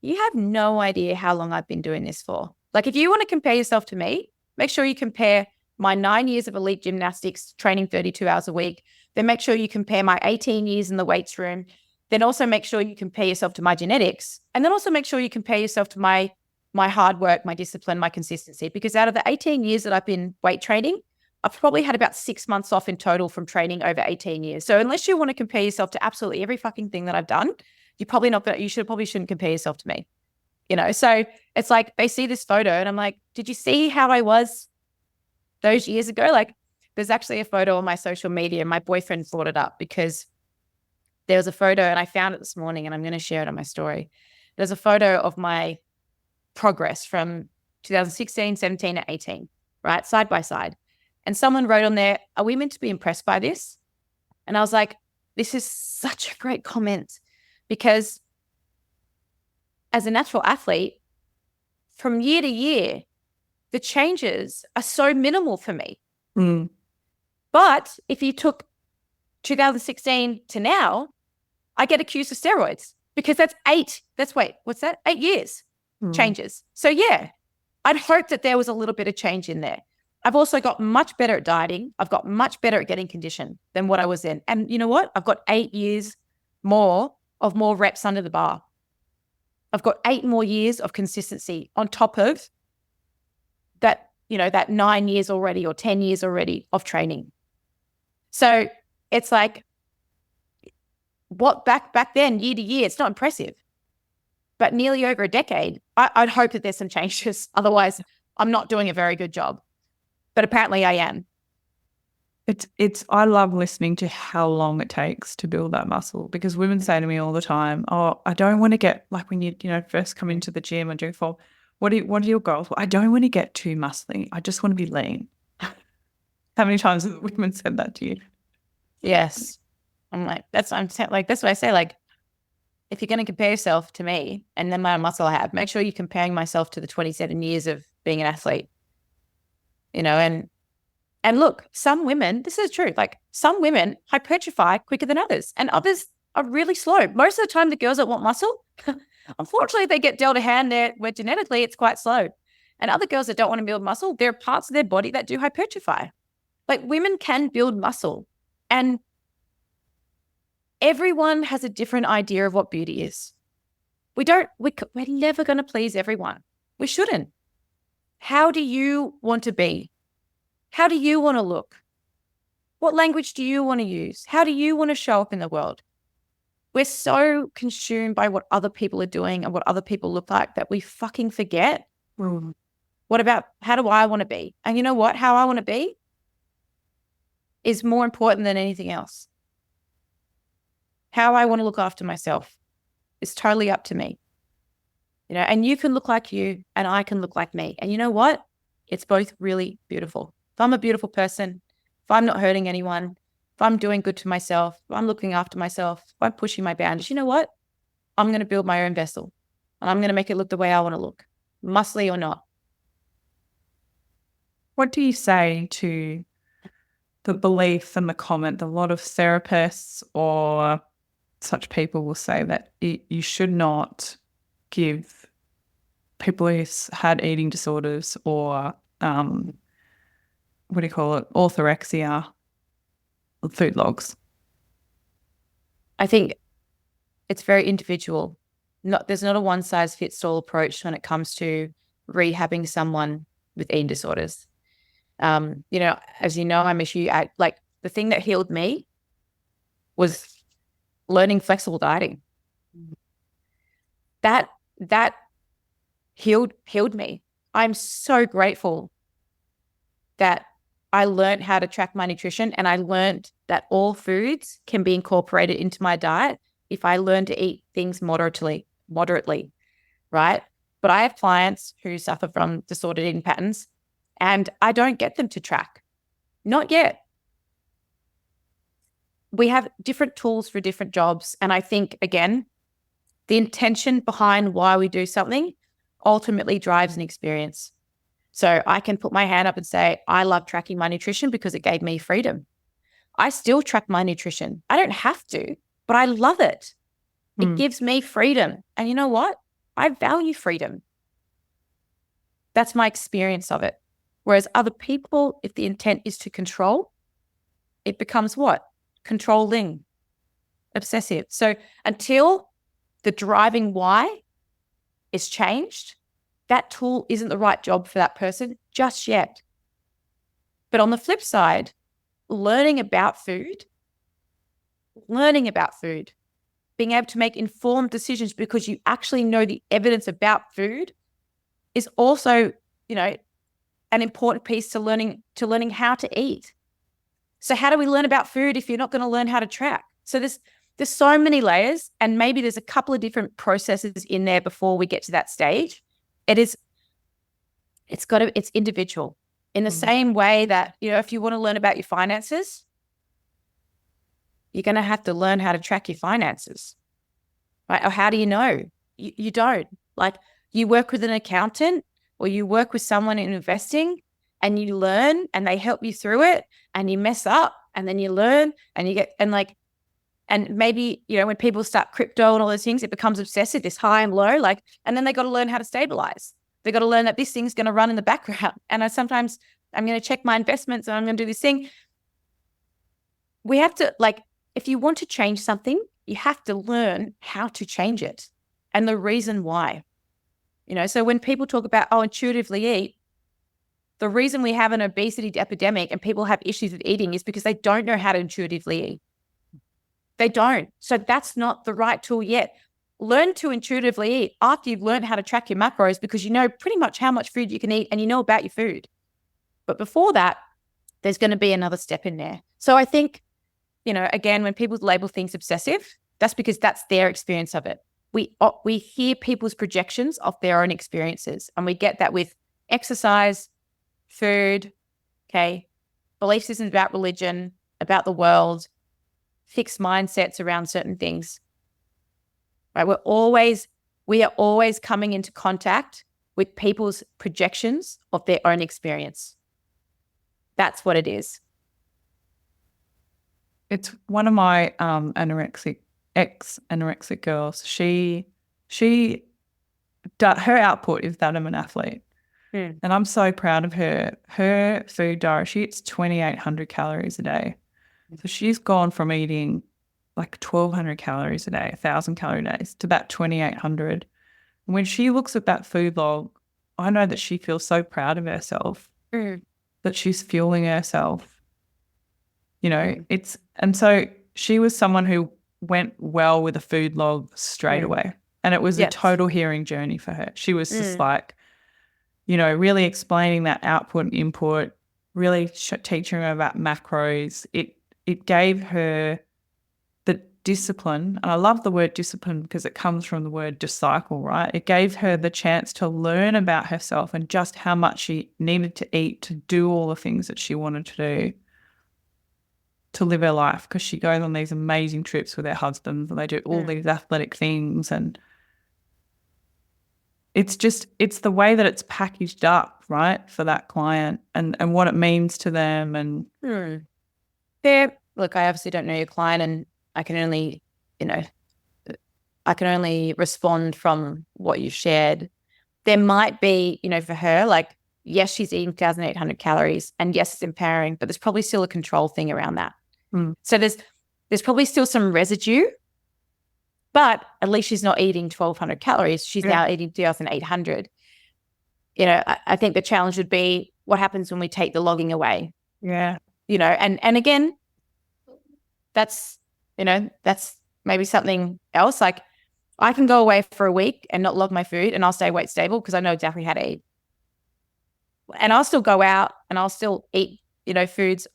you have no idea how long I've been doing this for. Like, if you want to compare yourself to me, make sure you compare my 9 years of elite gymnastics, training 32 hours a week. Then make sure you compare my 18 years in the weights room. Then also make sure you compare yourself to my genetics. And then also make sure you compare yourself to my hard work, my discipline, my consistency. Because out of the 18 years that I've been weight training, I've probably had about 6 months off in total from training over 18 years. So unless you want to compare yourself to absolutely every fucking thing that I've done, you probably shouldn't compare yourself to me. You know, so it's like they see this photo and I'm like, did you see how I was those years ago? Like, there's actually a photo on my social media. My boyfriend brought it up because there was a photo and I found it this morning and I'm going to share it on my story. There's a photo of my progress from 2016, 17 and 18, right? Side by side. And someone wrote on there, are we meant to be impressed by this? And I was like, this is such a great comment, because as a natural athlete, from year to year, the changes are so minimal for me. Mm. But if you took 2016 to now, I get accused of steroids because that's 8 years changes. So yeah, I'd hope that there was a little bit of change in there. I've also got much better at dieting. I've got much better at getting conditioned than what I was in. And you know what? I've got 8 years more reps under the bar. I've got 8 more years of consistency on top of that, you know, that 9 years already or 10 years already of training. So it's like, what back then, year to year, it's not impressive. But nearly over a decade, I'd hope that there's some changes. Otherwise, I'm not doing a very good job. But apparently I am. I love listening to how long it takes to build that muscle, because women say to me all the time, oh, I don't want to get, like when you first come into the gym and do fall, what are your goals? Well, I don't want to get too muscly. I just want to be lean. How many times have women said that to you? Yes. I'm like, that's what I say. Like, if you're going to compare yourself to me and the amount of muscle I have, make sure you're comparing myself to the 27 years of being an athlete, you know, and look, some women, this is true, like some women hypertrophy quicker than others and others are really slow. Most of the time, the girls that want muscle, unfortunately, they get dealt a hand there where genetically it's quite slow. And other girls that don't want to build muscle, there are parts of their body that do hypertrophy. Like, women can build muscle, and everyone has a different idea of what beauty is. We're never going to please everyone. We shouldn't. How do you want to be? How do you want to look? What language do you want to use? How do you want to show up in the world? We're so consumed by what other people are doing and what other people look like that we fucking forget. What about, how do I want to be? And you know what? How I want to be is more important than anything else. How I want to look after myself is totally up to me. You know, and you can look like you and I can look like me. And you know what? It's both really beautiful. If I'm a beautiful person, if I'm not hurting anyone, if I'm doing good to myself, if I'm looking after myself, if I'm pushing my boundaries, you know what? I'm going to build my own vessel and I'm going to make it look the way I want to look, muscly or not. What do you say to the belief and the comment that a lot of therapists or such people will say that you should not give people who've had eating disorders or orthorexia, food logs? I think it's very individual. There's not a one-size-fits-all approach when it comes to rehabbing someone with eating disorders. You know, as you know, I'm a huge, like, the thing that healed me was learning flexible dieting. That healed me. I'm so grateful that I learned how to track my nutrition, and I learned that all foods can be incorporated into my diet if I learn to eat things moderately, right? But I have clients who suffer from disordered eating patterns, and I don't get them to track. Not yet. We have different tools for different jobs. And I think, again, the intention behind why we do something ultimately drives an experience. So I can put my hand up and say, I love tracking my nutrition because it gave me freedom. I still track my nutrition. I don't have to, but I love it. It gives me freedom. And you know what? I value freedom. That's my experience of it. Whereas other people, if the intent is to control, it becomes what? Controlling, obsessive. So until the driving why is changed, that tool isn't the right job for that person just yet. But on the flip side, learning about food, being able to make informed decisions because you actually know the evidence about food is also, an important piece to learning how to eat. So how do we learn about food if you're not going to learn how to track? So there's so many layers, and maybe there's a couple of different processes in there before we get to that stage. It's individual. In the same way that, if you want to learn about your finances, you're going to have to learn how to track your finances, right? Or how do you know? You don't. Like, you work with an accountant or you work with someone in investing and you learn and they help you through it and you mess up and then you learn and you get, and maybe, when people start crypto and all those things, it becomes obsessive, this high and low, and then they got to learn how to stabilize. They got to learn that this thing's going to run in the background. And I'm going to check my investments and I'm going to do this thing. We have to, if you want to change something, you have to learn how to change it and the reason why. So when people talk about, intuitively eat, the reason we have an obesity epidemic and people have issues with eating is because they don't know how to intuitively eat. They don't. So that's not the right tool yet. Learn to intuitively eat after you've learned how to track your macros, because you know pretty much how much food you can eat and you know about your food. But before that, there's going to be another step in there. So I think, again, when people label things obsessive, that's because that's their experience of it. We hear people's projections of their own experiences, and we get that with exercise, food, belief systems about religion, about the world, fixed mindsets around certain things. Right? We are always coming into contact with people's projections of their own experience. That's what it is. It's one of my ex-anorexic girls. Her output is that of an athlete. And I'm so proud of her. Her food diary, she eats 2,800 calories a day. So she's gone from eating 1,200 calories a day, 1,000 calorie days, to about 2,800. And when she looks at that food log, I know that she feels so proud of herself, that she's fueling herself. And so she was someone who went well with a food log straight away. And it was a total healing journey for her. She was just really explaining that output and input, really teaching her about macros. It gave her the discipline, and I love the word discipline because it comes from the word disciple, right? It gave her the chance to learn about herself and just how much she needed to eat to do all the things that she wanted to do to live her life, because she goes on these amazing trips with her husband and they do all these athletic things, and it's the way that it's packaged up, right, for that client and what it means to them. And look, I obviously don't know your client, and I can only respond from what you've shared. There might be, for her, yes, she's eating 1,800 calories, and yes, it's empowering, but there's probably still a control thing around that. So there's probably still some residue, but at least she's not eating 1,200 calories. She's now eating 2,800. I think the challenge would be what happens when we take the logging away. Yeah. And again, that's maybe something else. I can go away for a week and not log my food and I'll stay weight stable because I know exactly how to eat. And I'll still go out and I'll still eat, foods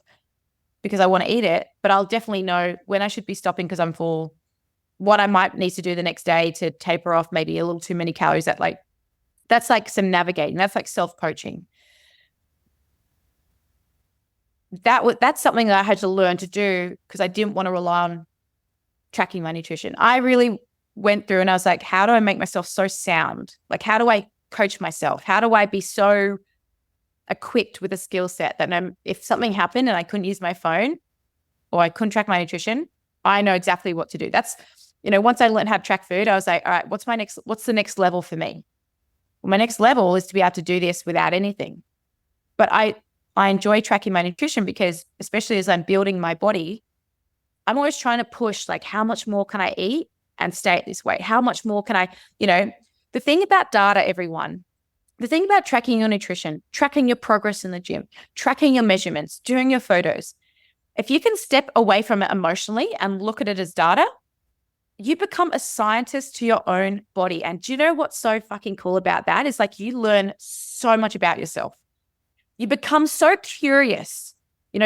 because I want to eat it, but I'll definitely know when I should be stopping because I'm full, what I might need to do the next day to taper off maybe a little too many calories. That's some navigating. That's self-coaching. that's something that I had to learn to do because I didn't want to rely on tracking my nutrition. I really went through and I was like, how do I make myself so sound? Like, how do I coach myself? How do I be so equipped with a skill set that if something happened and I couldn't use my phone or I couldn't track my nutrition, I know exactly what to do. That's, once I learned how to track food, I was like, all right, what's the next level for me? Well, my next level is to be able to do this without anything. But I enjoy tracking my nutrition because, especially as I'm building my body, I'm always trying to push, like, how much more can I eat and stay at this weight? How much more can I, the thing about data, everyone, the thing about tracking your nutrition, tracking your progress in the gym, tracking your measurements, doing your photos, if you can step away from it emotionally and look at it as data, you become a scientist to your own body. And do you know what's so fucking cool about that? Is like you learn so much about yourself. You become so curious,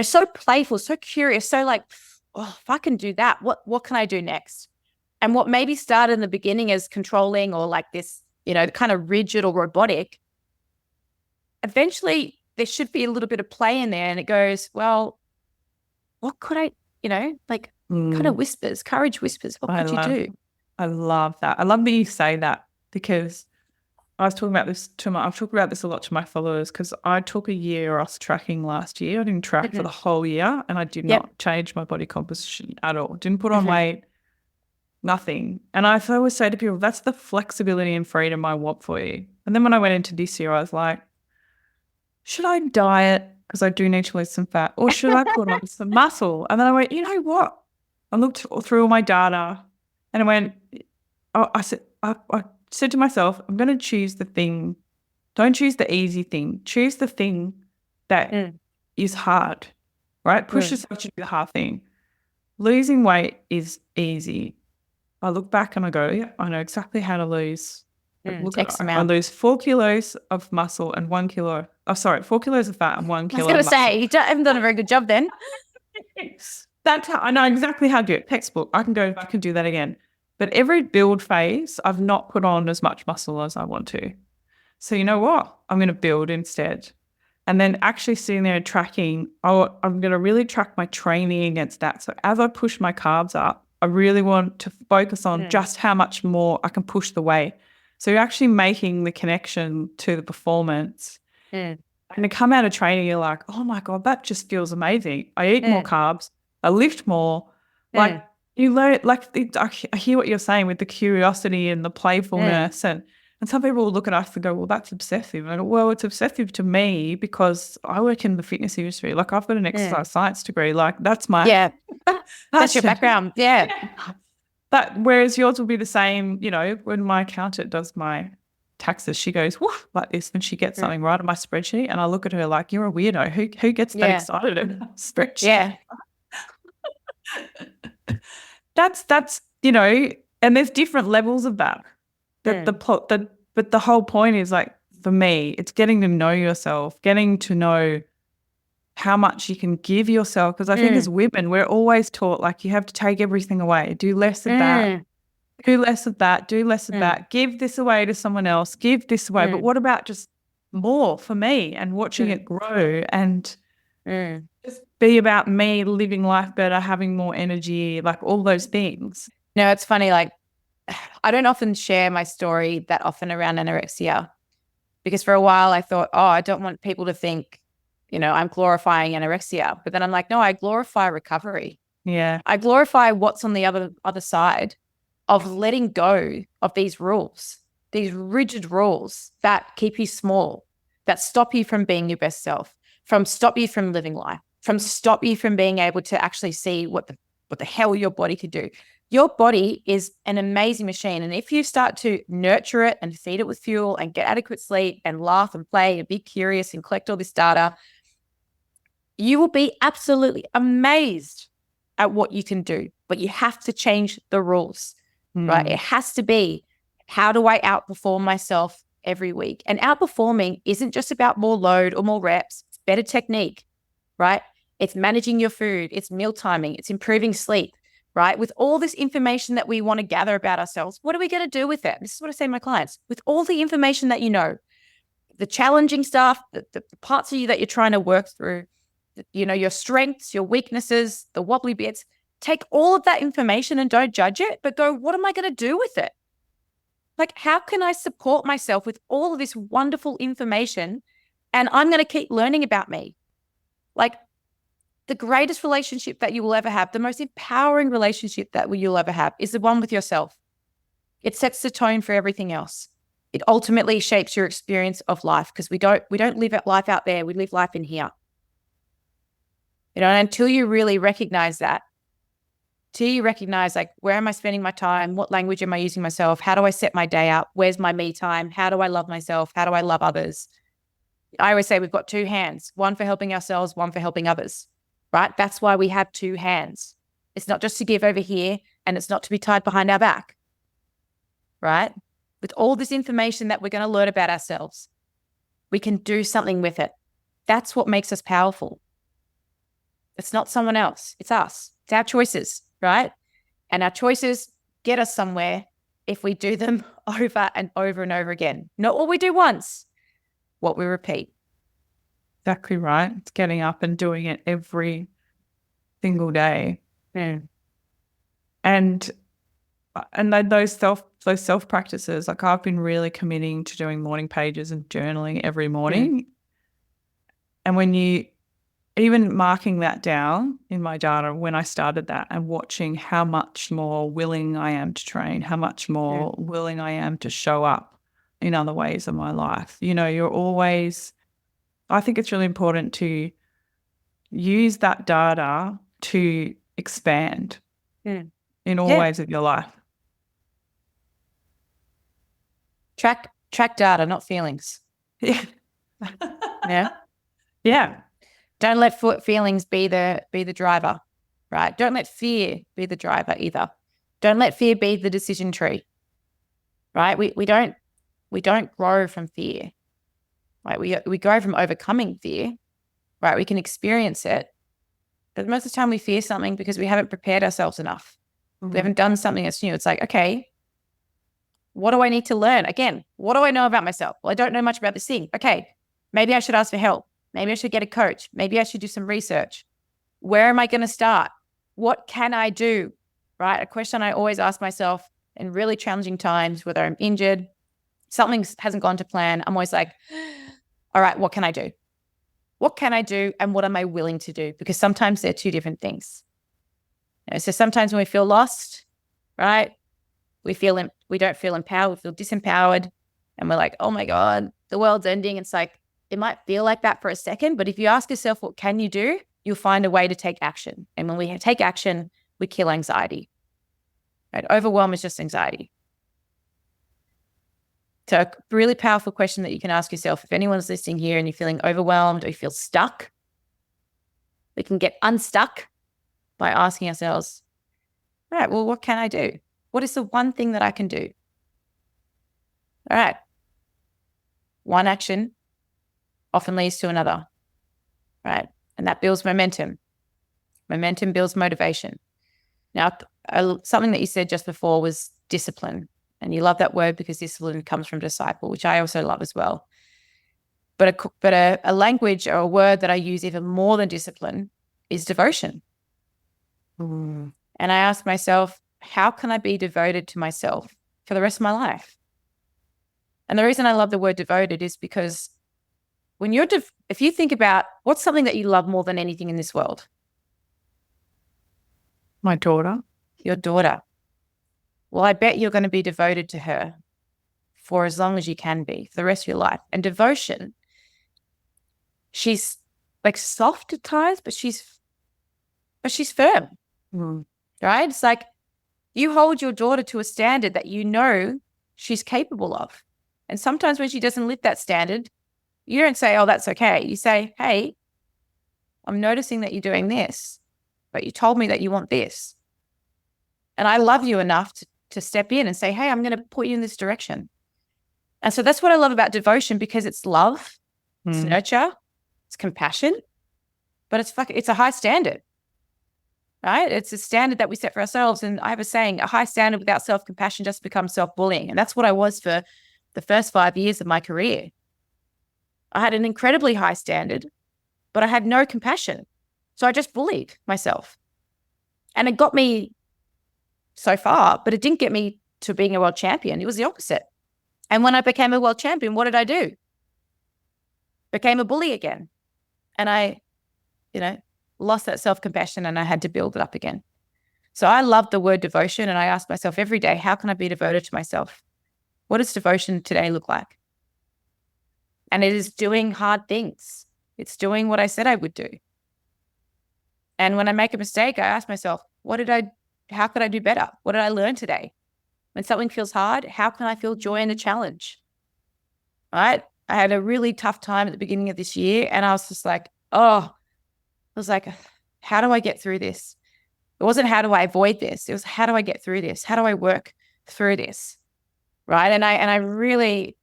so playful, so curious, so like, oh, if I can do that, what can I do next? And what maybe started in the beginning as controlling or like this, kind of rigid or robotic, eventually there should be a little bit of play in there. And it goes, well, what could I, kind of whispers, courage whispers. What could you do? I love that. I love that you say that because I've talked about this a lot to my followers because I took a year off tracking last year. I didn't track for the whole year and I did not change my body composition at all. Didn't put on weight, nothing. And I always say to people, that's the flexibility and freedom I want for you. And then when I went into this year, I was like, should I diet because I do need to lose some fat or should I put on some muscle? And then I went, you know what? I looked through all my data and I went, I said to myself, I'm going to choose the thing. Don't choose the easy thing. Choose the thing that is hard, right? Push yourself to do the hard thing. Losing weight is easy. I look back and I go, yeah, I know exactly how to lose. I lose 4 kilos of muscle and 1 kilo. 4 kilos of fat and 1 kilo of muscle. I was going to say, you haven't done a very good job then. That's how I know exactly how to do it. Textbook. I can go back and do that again. But every build phase, I've not put on as much muscle as I want to. So you know what? I'm going to build instead. And then actually sitting there and tracking, I'm going to really track my training against that. So as I push my carbs up, I really want to focus on just how much more I can push the weight. So you're actually making the connection to the performance. And to come out of training, you're like, oh my God, that just feels amazing. I eat more carbs. I lift more. Like you learn, like I hear what you're saying with the curiosity and the playfulness. And some people will look at us and go, well, that's obsessive. And I go, well, it's obsessive to me because I work in the fitness industry. Like I've got an exercise science degree. Like that's my that's your background. Yeah. But whereas yours will be the same, when my accountant does my taxes, she goes, woof, like this, and she gets something right on my spreadsheet. And I look at her like, you're a weirdo. Who gets that excited at a spreadsheet? Yeah. That's and there's different levels of that. But the whole point is, like, for me, it's getting to know yourself, getting to know how much you can give yourself. Because I think as women, we're always taught, like, you have to take everything away, do less of that, do less of that, do less of that, give this away to someone else, give this away. But what about just more for me and watching it grow and just be about me living life better, having more energy, like all those things. No, it's funny. Like, I don't often share my story that often around anorexia because for a while I thought, oh, I don't want people to think, I'm glorifying anorexia. But then I'm like, no, I glorify recovery. Yeah. I glorify what's on the other side of letting go of these rules, these rigid rules that keep you small, that stop you from being your best self, stop you from living life, stop you from being able to actually see what the hell your body could do. Your body is an amazing machine. And if you start to nurture it and feed it with fuel and get adequate sleep and laugh and play and be curious and collect all this data, you will be absolutely amazed at what you can do. But you have to change the rules, right? It has to be, how do I outperform myself every week? And outperforming isn't just about more load or more reps. It's better technique, right? It's managing your food. It's meal timing. It's improving sleep. Right? With all this information that we want to gather about ourselves, what are we going to do with it? This is what I say to my clients. With all the information that you know, the challenging stuff, the parts of you that you're trying to work through, your strengths, your weaknesses, the wobbly bits. Take all of that information and don't judge it, but go, what am I going to do with it? Like, how can I support myself with all of this wonderful information? And I'm going to keep learning about me. Like, the greatest relationship that you will ever have, the most empowering relationship that you'll ever have is the one with yourself. It sets the tone for everything else. It ultimately shapes your experience of life, because we don't live life out there. We live life in here. Until you really recognize that, till you recognize, like, where am I spending my time? What language am I using myself? How do I set my day up? Where's my me time? How do I love myself? How do I love others? I always say we've got two hands, one for helping ourselves, one for helping others, right? That's why we have two hands. It's not just to give over here, and it's not to be tied behind our back, right? With all this information that we're going to learn about ourselves, we can do something with it. That's what makes us powerful. It's not someone else. It's us. It's our choices, right? And our choices get us somewhere if we do them over and over and over again. Not what we do once, what we repeat. Exactly right. It's getting up and doing it every single day. Yeah. And then those self practices, like, I've been really committing to doing morning pages and journaling every morning. And when you even marking that down in my data when I started that, and watching how much more willing I am to train, how much more willing I am to show up in other ways of my life. You're always, I think it's really important to use that data to expand in all ways of your life. Track data, not feelings. Yeah. Yeah. Yeah. Don't let feelings be the driver, right? Don't let fear be the driver either. Don't let fear be the decision tree, right? We don't grow from fear, right? We grow from overcoming fear, right? We can experience it, but most of the time we fear something because we haven't prepared ourselves enough. Mm-hmm. We haven't done something that's new. It's like, okay, what do I need to learn? Again, what do I know about myself? Well, I don't know much about this thing. Okay, maybe I should ask for help. Maybe I should get a coach. Maybe I should do some research. Where am I going to start? What can I do? Right? A question I always ask myself in really challenging times, whether I'm injured, something hasn't gone to plan, I'm always like, all right, what can I do? What can I do, and what am I willing to do? Because sometimes they're two different things. So sometimes when we feel lost, right, we don't feel empowered, we feel disempowered, and we're like, oh my God, the world's ending. It's like, it might feel like that for a second, but if you ask yourself, what can you do? You'll find a way to take action. And when we take action, we kill anxiety. Right? Overwhelm is just anxiety. So a really powerful question that you can ask yourself, if anyone's listening here and you're feeling overwhelmed or you feel stuck, we can get unstuck by asking ourselves, right, well, what can I do? What is the one thing that I can do? All right. One action often leads to another, right? And that builds momentum. Momentum builds motivation. Now, something that you said just before was discipline. And you love that word because discipline comes from disciple, which I also love as well. But a language or a word that I use even more than discipline is devotion. And I ask myself, how can I be devoted to myself for the rest of my life? And the reason I love the word devoted is because when if you think about what's something that you love more than anything in this world? My daughter. Your daughter. Well, I bet you're going to be devoted to her for as long as you can be, for the rest of your life. And devotion, she's like soft at times, but she's firm, right? It's like you hold your daughter to a standard that you know she's capable of. And sometimes when she doesn't live that standard, you don't say, oh, that's okay. You say, hey, I'm noticing that you're doing this, but you told me that you want this. And I love you enough to step in and say, hey, I'm going to put you in this direction. And so that's what I love about devotion, because it's love, it's nurture, it's compassion, but it's a high standard, right? It's a standard that we set for ourselves. And I have a saying, a high standard without self-compassion just becomes self-bullying. And that's what I was for the first 5 years of my career. I had an incredibly high standard, but I had no compassion. So I just bullied myself. And it got me so far, but it didn't get me to being a world champion. It was the opposite. And when I became a world champion, what did I do? Became a bully again. And I, lost that self-compassion, and I had to build it up again. So I love the word devotion, and I ask myself every day, how can I be devoted to myself? What does devotion today look like? And it is doing hard things. It's doing what I said I would do. And when I make a mistake, I ask myself, how could I do better? What did I learn today? When something feels hard, how can I feel joy in the challenge? Right? I had a really tough time at the beginning of this year, and I was just like, how do I get through this? It wasn't how do I avoid this? It was how do I get through this? How do I work through this? Right? And I really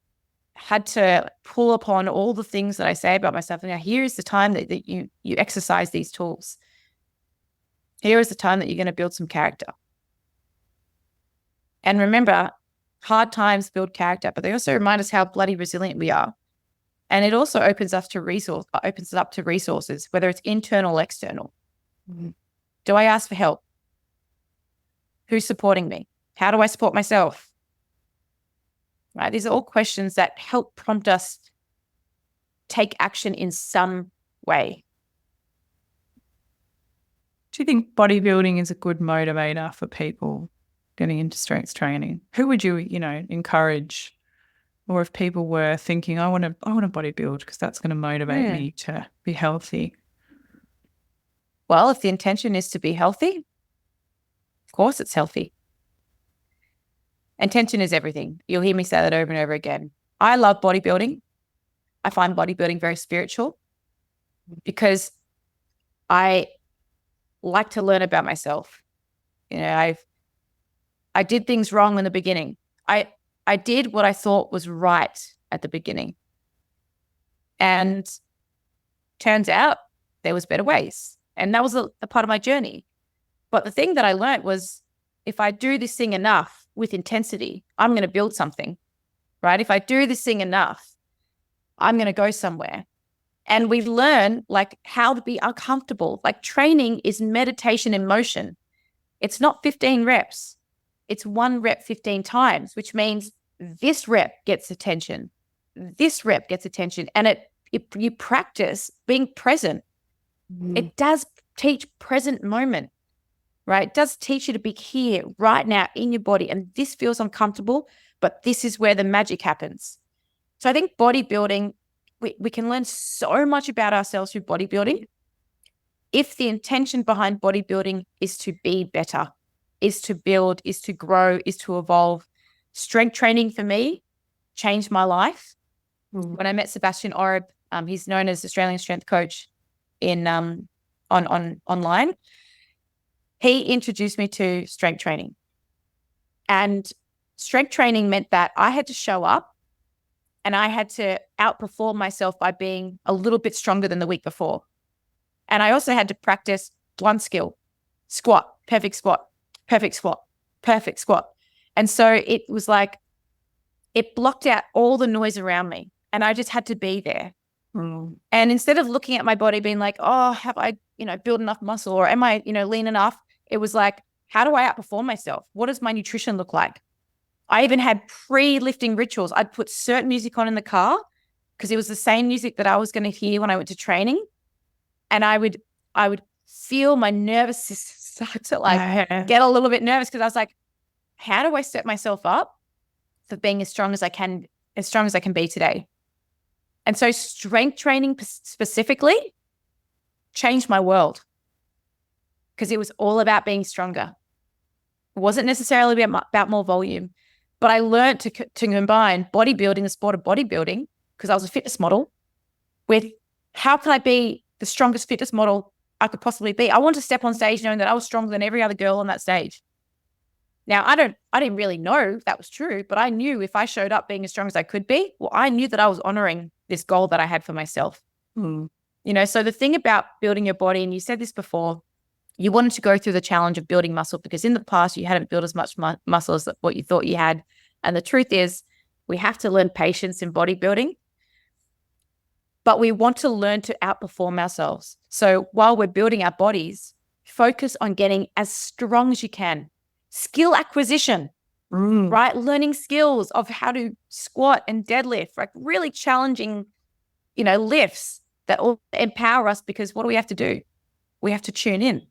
had to pull upon all the things that I say about myself. And now here is the time that you exercise these tools. Here is the time that you're going to build some character. And remember, hard times build character, but they also remind us how bloody resilient we are. And it also opens us up to resources, whether it's internal or external. Mm-hmm. Do I ask for help? Who's supporting me? How do I support myself? Right? These are all questions that help prompt us take action in some way. Do you think bodybuilding is a good motivator for people getting into strength training? Who would you, encourage? Or if people were thinking, I want to bodybuild because that's going to motivate me to be healthy. Well, if the intention is to be healthy, of course it's healthy. Intention is everything. You'll hear me say that over and over again. I love bodybuilding. I find bodybuilding very spiritual because I like to learn about myself. I did things wrong in the beginning. I did what I thought was right at the beginning. And turns out there was better ways. And that was a part of my journey. But the thing that I learned was if I do this thing enough with intensity, I'm going to build something, right? If I do this thing enough, I'm going to go somewhere. And we learn how to be uncomfortable. Training is meditation in motion. It's not 15 reps. It's 1 rep 15 times, which means this rep gets attention. This rep gets attention. And you practice being present. Mm. It does teach present moment, right? It does teach you to be here right now in your body. And this feels uncomfortable, but this is where the magic happens. So I think bodybuilding, we can learn so much about ourselves through bodybuilding. If the intention behind bodybuilding is to be better, is to build, is to grow, is to evolve. Strength training for me changed my life. Mm. When I met Sebastian Oreb, he's known as Australian strength coach in online. He introduced me to strength training. And strength training meant that I had to show up and I had to outperform myself by being a little bit stronger than the week before. And I also had to practice one skill, squat, perfect squat, perfect squat, perfect squat. And so it was it blocked out all the noise around me and I just had to be there. Mm. And instead of looking at my body being have I, built enough muscle or am I, lean enough? It was how do I outperform myself? What does my nutrition look like? I even had pre-lifting rituals. I'd put certain music on in the car because it was the same music that I was going to hear when I went to training. And I would feel my nervous system start to get a little bit nervous because I was how do I set myself up for being as strong as I can be today? And so strength training specifically changed my world because it was all about being stronger. It wasn't necessarily about more volume, but I learned to combine bodybuilding, the sport of bodybuilding, because I was a fitness model, with how can I be the strongest fitness model I could possibly be. I wanted to step on stage knowing that I was stronger than every other girl on that stage. Now, I didn't really know that was true, but I knew if I showed up being as strong as I could be, well, I knew that I was honoring this goal that I had for myself. Mm. So the thing about building your body, and you said this before, you wanted to go through the challenge of building muscle because in the past you hadn't built as much muscle as what you thought you had. And the truth is we have to learn patience in bodybuilding. but we want to learn to outperform ourselves. So while we're building our bodies, focus on getting as strong as you can. Skill acquisition, right? Learning skills of how to squat and deadlift, like really challenging, lifts that all empower us, because what do we have to do? We have to tune in.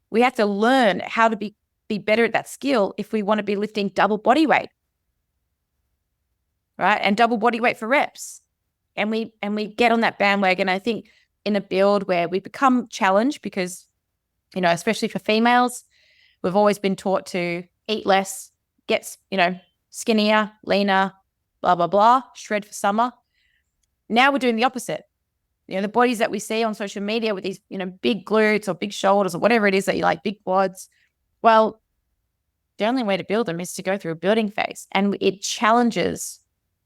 We have to learn how to be better at that skill if we want to be lifting double body weight, right? And double body weight for reps. And we get on that bandwagon. I think in a build where we become challenged because, especially for females, we've always been taught to eat less, get, skinnier, leaner, blah, blah, blah, shred for summer. Now we're doing the opposite. The bodies that we see on social media with these, big glutes or big shoulders or whatever it is that you like, big quads. Well, the only way to build them is to go through a building phase. And it challenges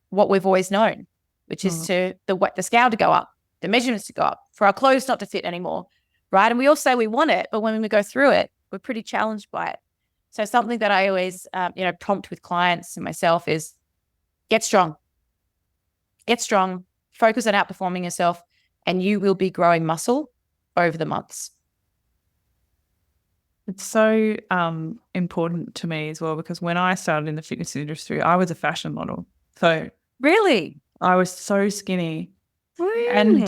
what we've always known, which is to the scale to go up, the measurements to go up, for our clothes not to fit anymore, right? And we all say we want it, but when we go through it, we're pretty challenged by it. So something that I always, prompt with clients and myself is get strong. Get strong, focus on outperforming yourself, and you will be growing muscle over the months. It's so important to me as well, because when I started in the fitness industry, I was a fashion model. So really, I was so skinny. Really?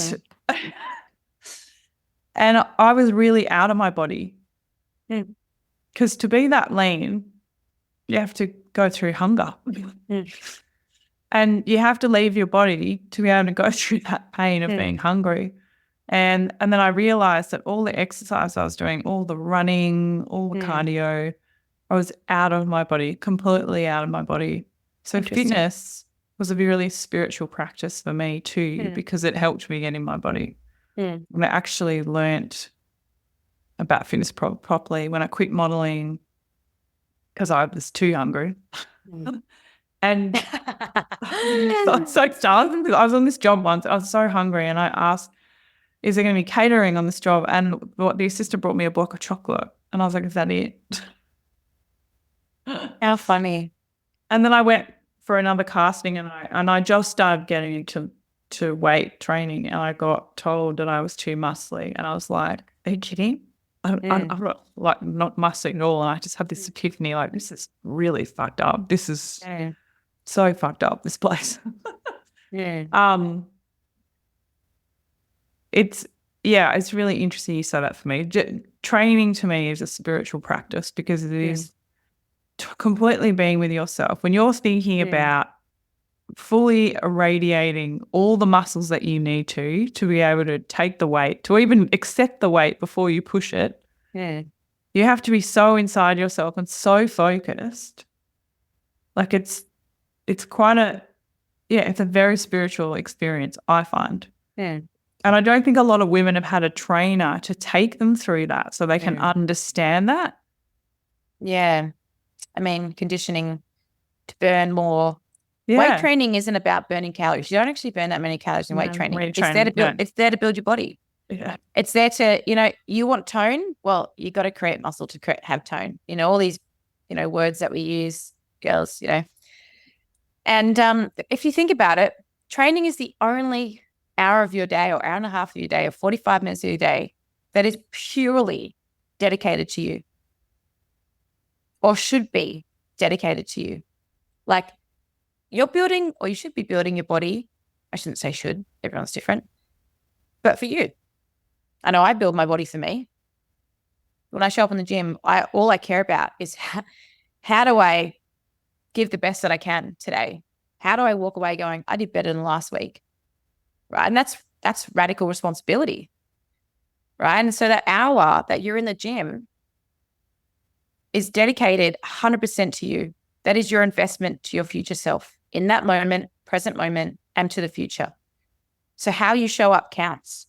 And I was really out of my body. Mm. Because to be that lean, you have to go through hunger. And you have to leave your body to be able to go through that pain of being hungry. And then I realized that all the exercise I was doing, all the running, all the cardio, I was out of my body, completely out of my body. So fitness was a really spiritual practice for me too, because it helped me get in my body. And I actually learnt about fitness properly when I quit modelling because I was too hungry. And I was so starving. I was on this job once. I was so hungry, and I asked, is there going to be catering on this job? And the assistant brought me a block of chocolate. And I was like, is that it? How funny. And then I went for another casting, and I just started getting into weight training, and I got told that I was too muscly. And I was like, are you kidding? I'm not muscly at all. And I just had this epiphany, like, this is really fucked up. This is so fucked up, this place. It's really interesting you say that for me. Training to me is a spiritual practice, because it is completely being with yourself. When you're thinking about fully irradiating all the muscles that you need to be able to take the weight, to even accept the weight before you push it, you have to be so inside yourself and so focused. Like it's quite it's a very spiritual experience, I find. And I don't think a lot of women have had a trainer to take them through that so they can understand that. Yeah. I mean, conditioning to burn more. Weight training isn't about burning calories. You don't actually burn that many calories in weight training. It's there to build your body. Yeah. It's there to, you want tone? Well, you got to create muscle to have tone. All these, words that we use, girls, And if you think about it, training is the only hour of your day or hour and a half of your day or 45 minutes of your day that is purely dedicated to you, or should be dedicated to you. Like, you're building, or you should be building your body. I shouldn't say should, everyone's different. But for you. I know I build my body for me. When I show up in the gym, all I care about is how do I give the best that I can today? How do I walk away going, I did better than last week? Right? And that's radical responsibility. Right? And so that hour that you're in the gym is dedicated 100% to you. That is your investment to your future self in that moment, present moment, and to the future. So how you show up counts.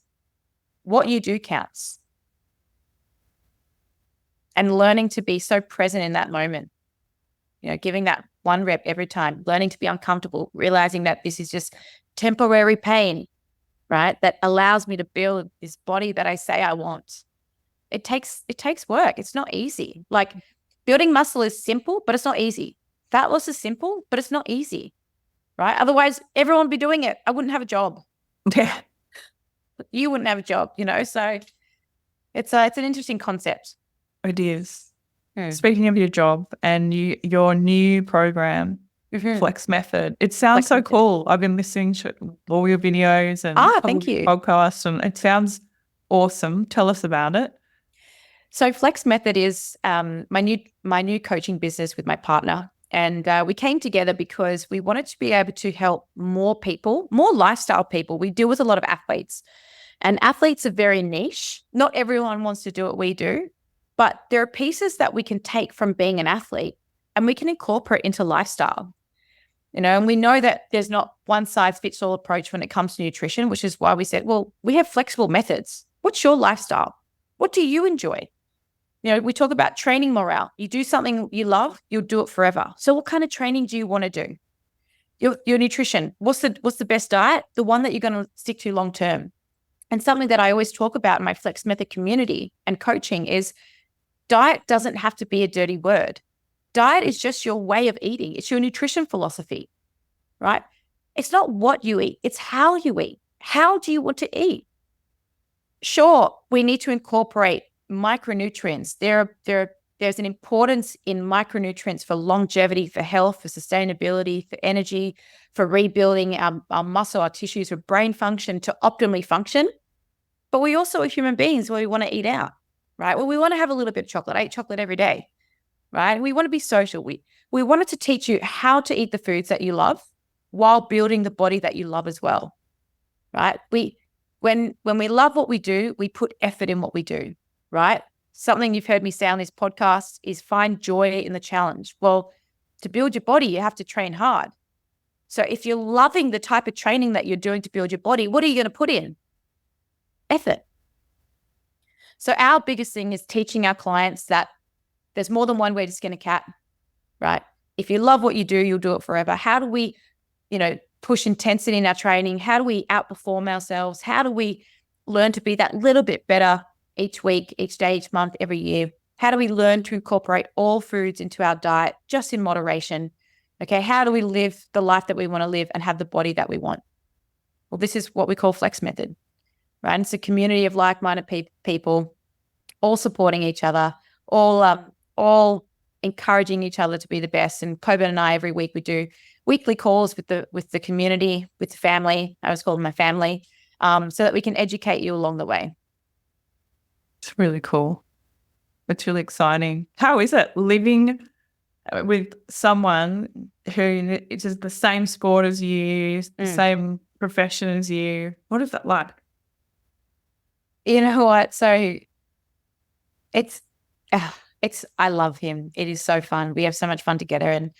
What you do counts. And learning to be so present in that moment, giving that one rep every time, learning to be uncomfortable, realizing that this is just temporary pain, right? That allows me to build this body that I say I want. It takes work. It's not easy. Like, building muscle is simple, but it's not easy. Fat loss is simple, but it's not easy, right? Otherwise, everyone would be doing it. I wouldn't have a job. Yeah. You wouldn't have a job, so it's an interesting concept. It is. Speaking of your job and your new program, Flex Method, it sounds so cool. I've been listening to all your videos and thank you. podcasts, and it sounds awesome. Tell us about it. So Flex Method is my new coaching business with my partner. And we came together because we wanted to be able to help more people, more lifestyle people. We deal with a lot of athletes, and athletes are very niche. Not everyone wants to do what we do, but there are pieces that we can take from being an athlete and we can incorporate into lifestyle. And we know that there's not one size fits all approach when it comes to nutrition, which is why we said, well, we have flexible methods. What's your lifestyle? What do you enjoy? We talk about training morale. You do something you love, you'll do it forever. So what kind of training do you want to do? Your nutrition. What's the best diet? The one that you're going to stick to long term. And something that I always talk about in my Flex Method community and coaching is diet doesn't have to be a dirty word. Diet is just your way of eating. It's your nutrition philosophy, right? It's not what you eat. It's how you eat. How do you want to eat? Sure, we need to incorporate micronutrients. There's an importance in micronutrients for longevity, for health, for sustainability, for energy, for rebuilding our muscle, our tissues, for brain function to optimally function. But we also are human beings where we want to eat out, right? Well, we want to have a little bit of chocolate. I eat chocolate every day, right? We want to be social. We wanted to teach you how to eat the foods that you love while building the body that you love as well, right? When we love what we do, we put effort in what we do, right? Something you've heard me say on this podcast is find joy in the challenge. Well, to build your body, you have to train hard. So if you're loving the type of training that you're doing to build your body, what are you going to put in? Effort. So our biggest thing is teaching our clients that there's more than one way to skin a cat, right? If you love what you do, you'll do it forever. How do we, push intensity in our training? How do we outperform ourselves? How do we learn to be that little bit better each week, each day, each month, every year? How do we learn to incorporate all foods into our diet just in moderation? Okay, how do we live the life that we want to live and have the body that we want? Well, this is what we call Flex Method, right? And it's a community of like-minded people, all supporting each other, all encouraging each other to be the best. And Coben and I, every week, we do weekly calls with the community, with the family. I always call them my family, so that we can educate you along the way. It's really cool. It's really exciting. How is it living with someone who is the same sport as you, the same profession as you? What is that like? You know what? So I love him. It is so fun. We have so much fun together. And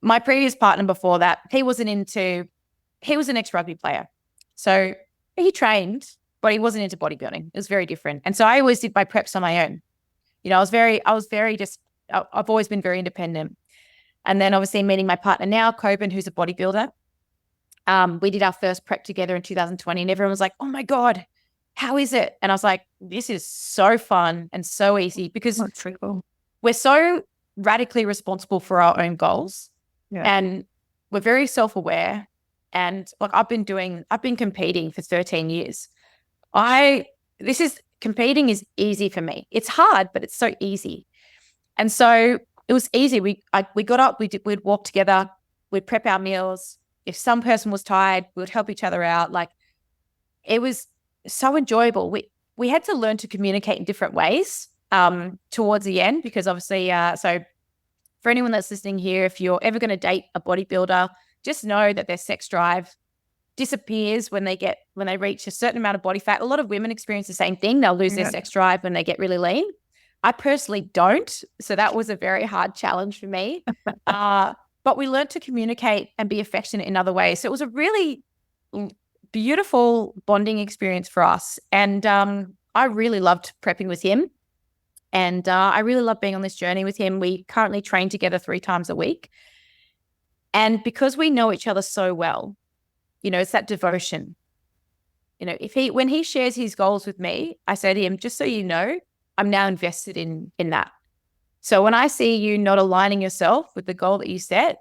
my previous partner before that, he was an ex-rugby player. So he trained, but he wasn't into bodybuilding. It was very different. And so I always did my preps on my own. I've always been very independent. And then obviously meeting my partner now, Coben, who's a bodybuilder. We did our first prep together in 2020 and everyone was like, oh my God, how is it? And I was like, this is so fun and so easy because we're so radically responsible for our own goals. Yeah. And we're very self-aware. And like I've been competing for 13 years. Competing is easy for me. It's hard, but it's so easy. And so it was easy. We got up, we'd walk together, we'd prep our meals. If some person was tired, we would help each other out. Like it was so enjoyable. We had to learn to communicate in different ways towards the end, because obviously, so for anyone that's listening here, if you're ever going to date a bodybuilder, just know that their sex drive disappears when they reach a certain amount of body fat. A lot of women experience the same thing. They'll lose their sex drive when they get really lean. I personally don't. So that was a very hard challenge for me. But we learned to communicate and be affectionate in other ways. So it was a really beautiful bonding experience for us. And I really loved prepping with him. And I really love being on this journey with him. We currently train together 3 times a week. And because we know each other so well, it's that devotion. When he shares his goals with me, I say to him, just so you know, I'm now invested in that. So when I see you not aligning yourself with the goal that you set,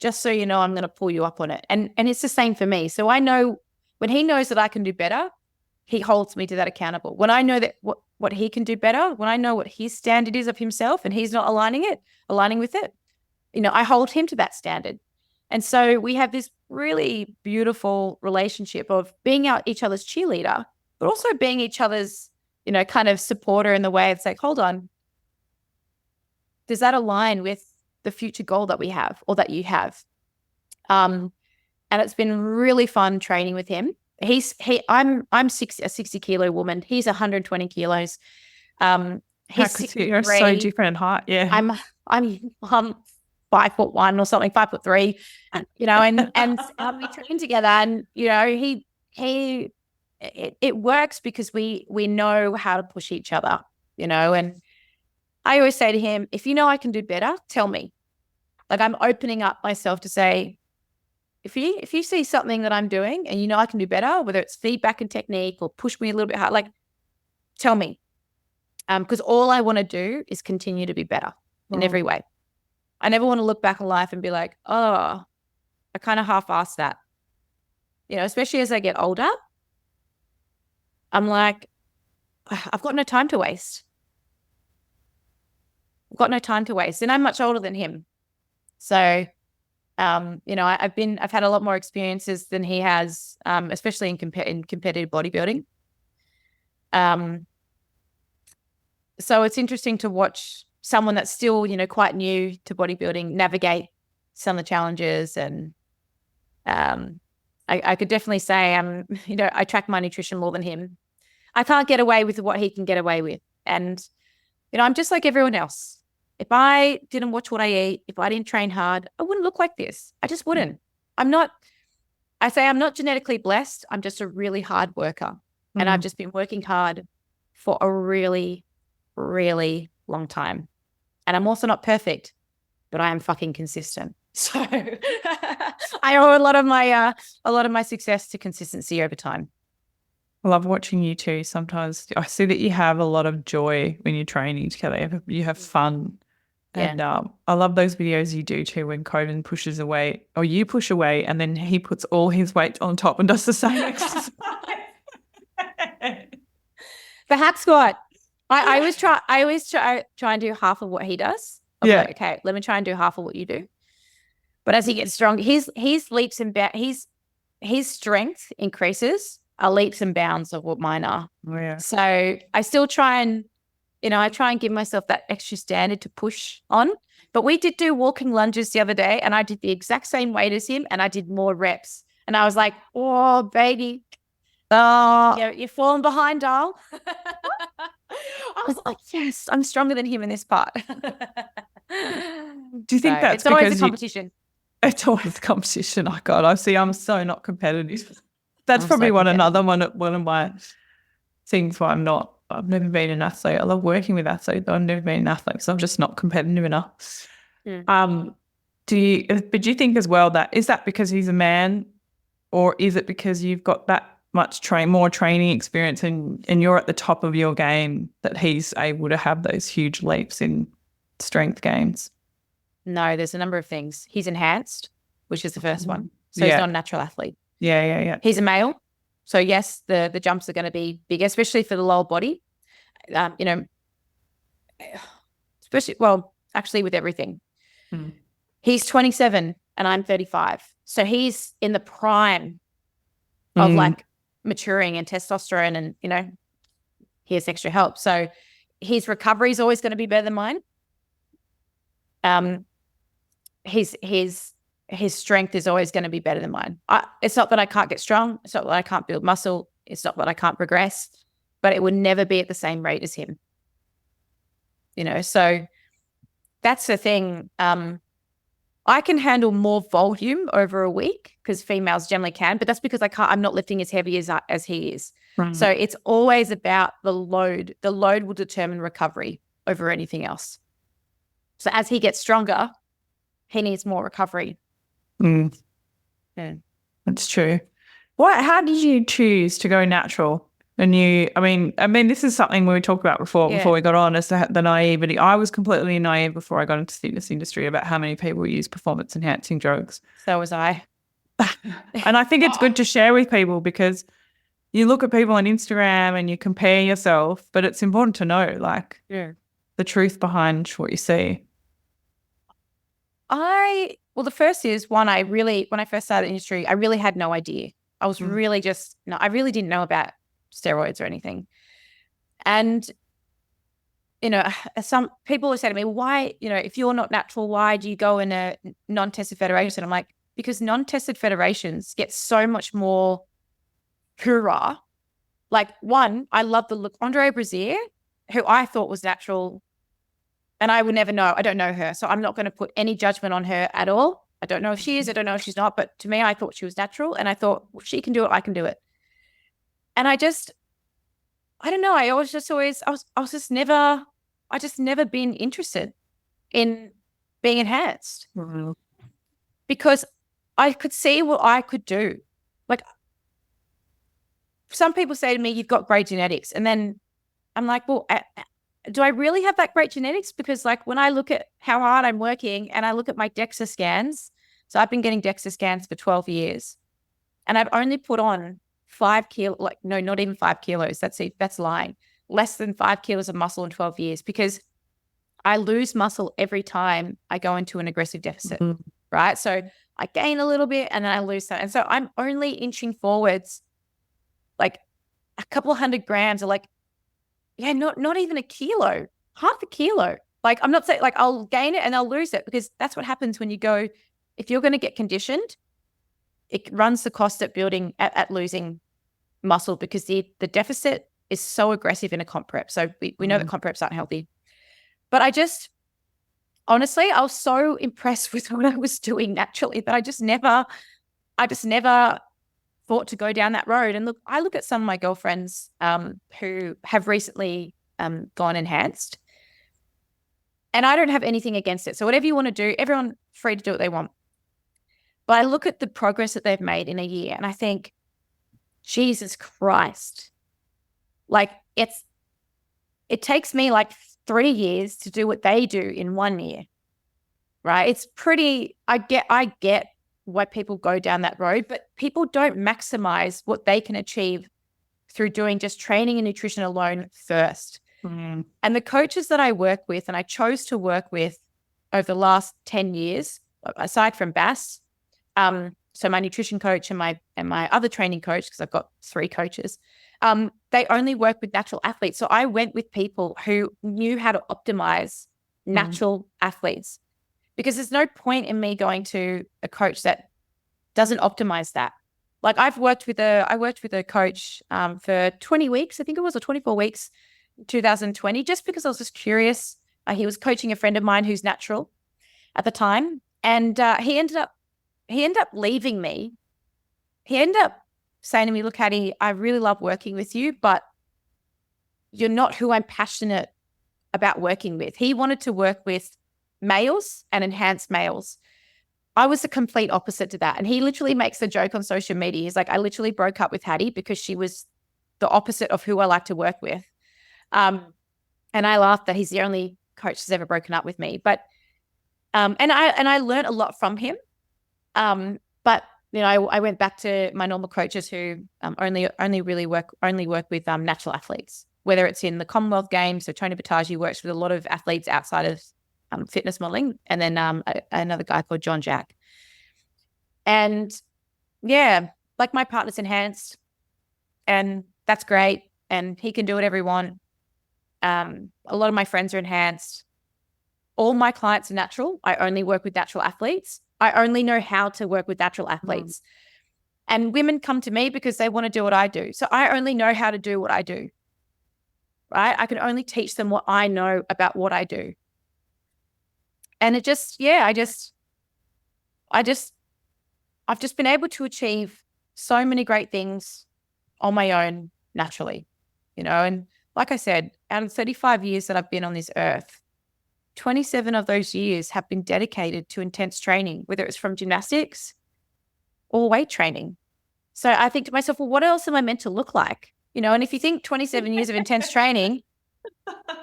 just so you know, I'm going to pull you up on it. And it's the same for me. So I know when he knows that I can do better, he holds me to that accountable. When I know that what he can do better, when I know what his standard is of himself and he's not aligning with it, I hold him to that standard. And so we have this really beautiful relationship of being each other's cheerleader, but also being each other's, kind of supporter in the way it's like, hold on, does that align with the future goal that we have or that you have? And it's been really fun training with him. I'm a 60 kilo woman. He's 120 kilos. He's you're so different in height. Yeah. I'm 5'1" or something, 5'3", and we train together, and it works because we know how to push each other, and I always say to him, if you know I can do better, tell me. Like, I'm opening up myself to say, if you see something that I'm doing and I can do better, whether it's feedback and technique or push me a little bit hard, like, tell me. Because all I want to do is continue to be better in every way. I never want to look back on life and be like, oh, I kind of half-assed that. Especially as I get older, I'm like, I've got no time to waste. And I'm much older than him. So, I've had a lot more experiences than he has, especially in competitive bodybuilding. So it's interesting to watch someone that's still, quite new to bodybuilding navigate some of the challenges. And I could definitely say, I track my nutrition more than him. I can't get away with what he can get away with. And, I'm just like everyone else. If I didn't watch what I eat, if I didn't train hard, I wouldn't look like this. I just wouldn't. I'm not genetically blessed. I'm just a really hard worker. And I've just been working hard for a really, really long time. And I'm also not perfect, but I am fucking consistent. So I owe a lot of my success to consistency over time. I love watching you two. Sometimes I see that you have a lot of joy when you're training together. You have fun. Yeah. And I love those videos you do too when Coden pushes away, or you push away, and then he puts all his weight on top and does the same exercise. The hack squat. I always try and do half of what he does. I'm like, okay, let me try and do half of what you do. But as he gets stronger, his leaps and bounds, his strength increases are leaps and bounds of what mine are. Oh, yeah. So I still try and, I try and give myself that extra standard to push on. But we did do walking lunges the other day, and I did the exact same weight as him, and I did more reps. And I was like, oh, baby, you're falling behind, doll. I was like, yes, I'm stronger than him in this part. Do you think that's it's always a competition? It's always a competition. Oh God, I'm so not competitive. That's probably one of my things why I've never been an athlete. I love working with athletes, but I've never been an athlete, so I'm just not competitive enough. Do you think as well is that because he's a man, or is it because you've got that much more training experience and you're at the top of your game that he's able to have those huge leaps in strength gains? No, there's a number of things. He's enhanced, which is the first one. So he's not a natural athlete. Yeah. He's a male. So yes, the jumps are going to be big, especially for the lower body. Actually with everything. He's 27 and I'm 35. So he's in the prime of like maturing and testosterone, and, he has extra help. So his recovery is always going to be better than mine. His strength is always going to be better than mine. It's not that I can't get strong. It's not that I can't build muscle. It's not that I can't progress, but it would never be at the same rate as him. So that's the thing. I can handle more volume over a week because females generally can, but that's because I'm not lifting as heavy as he is. Right. So it's always about the load. The load will determine recovery over anything else. So as he gets stronger, he needs more recovery. Yeah. That's true. How did you choose to go natural? And this is something we talked about before we got on, as to the naivety. I was completely naive before I got into the fitness industry about how many people use performance enhancing drugs. So was I. And I think it's good to share with people, because you look at people on Instagram and you compare yourself, but it's important to know the truth behind what you see. The first is when I first started the industry, I really had no idea. I was really I really didn't know about steroids or anything. And, some people will say to me, why, if you're not natural, why do you go in a non-tested federation? I'm like, because non-tested federations get so much more hoorah. Like, one, I love the look. Andre Brazier, who I thought was natural, and I would never know. I don't know her, so I'm not going to put any judgment on her at all. I don't know if she is. I don't know if she's not. But to me, I thought she was natural, and I thought, well, if she can do it, I can do it. And I don't know. I just never been interested in being enhanced, because I could see what I could do. Like, some people say to me, you've got great genetics. And then I'm like, well, do I really have that great genetics? Because when I look at how hard I'm working and I look at my DEXA scans, so I've been getting DEXA scans for 12 years, and I've only put on 5 kilos, no, not even 5 kilos. That's lying. Less than 5 kilos of muscle in 12 years, because I lose muscle every time I go into an aggressive deficit, right? So I gain a little bit and then I lose some. And so I'm only inching forwards like a couple of 100 grams, or not even a kilo, half a kilo. I'm not saying I'll gain it and I'll lose it, because that's what happens when you go, if you're going to get conditioned, it runs the cost at building, at losing muscle, because the deficit is so aggressive in a comp prep. So we know that comp preps aren't healthy. But honestly, I was so impressed with what I was doing naturally that I just never thought to go down that road. And I look at some of my girlfriends who have recently gone enhanced, and I don't have anything against it. So whatever you want to do, everyone's free to do what they want. But I look at the progress that they've made in a year, and I think, Jesus Christ, it takes me 3 years to do what they do in 1 year, right? It's pretty, I get why people go down that road, but people don't maximize what they can achieve through doing just training and nutrition alone first. And the coaches that I work with, and I chose to work with over the last 10 years, aside from Bass, so my nutrition coach and my other training coach, because I've got 3 coaches, they only work with natural athletes. So I went with people who knew how to optimize natural athletes, because there's no point in me going to a coach that doesn't optimize that. I worked with a coach for 20 weeks, I think it was, or 24 weeks in 2020, just because I was just curious. He was coaching a friend of mine who's natural at the time, and he ended up leaving me. He ended up saying to me, look, Hattie, I really love working with you, but you're not who I'm passionate about working with. He wanted to work with males and enhanced males. I was the complete opposite to that. And he literally makes a joke on social media. He's like, I literally broke up with Hattie because she was the opposite of who I like to work with. And I laughed that he's the only coach that's ever broken up with me. But and I learned a lot from him. But I went back to my normal coaches who only work with natural athletes, whether it's in the Commonwealth Games. So Tony Bataji works with a lot of athletes outside of fitness modeling, and then another guy called John Jack. And yeah, my partner's enhanced, and that's great, and he can do whatever he wants. A lot of my friends are enhanced. All my clients are natural. I only work with natural athletes. I only know how to work with natural athletes. And women come to me because they want to do what I do. So I only know how to do what I do, right? I can only teach them what I know about what I do. And it just, I've just been able to achieve so many great things on my own naturally, and like I said, out of 35 years that I've been on this earth, 27 of those years have been dedicated to intense training, whether it's from gymnastics or weight training. So I think to myself, well, what else am I meant to look like? and if you think 27 years of intense training,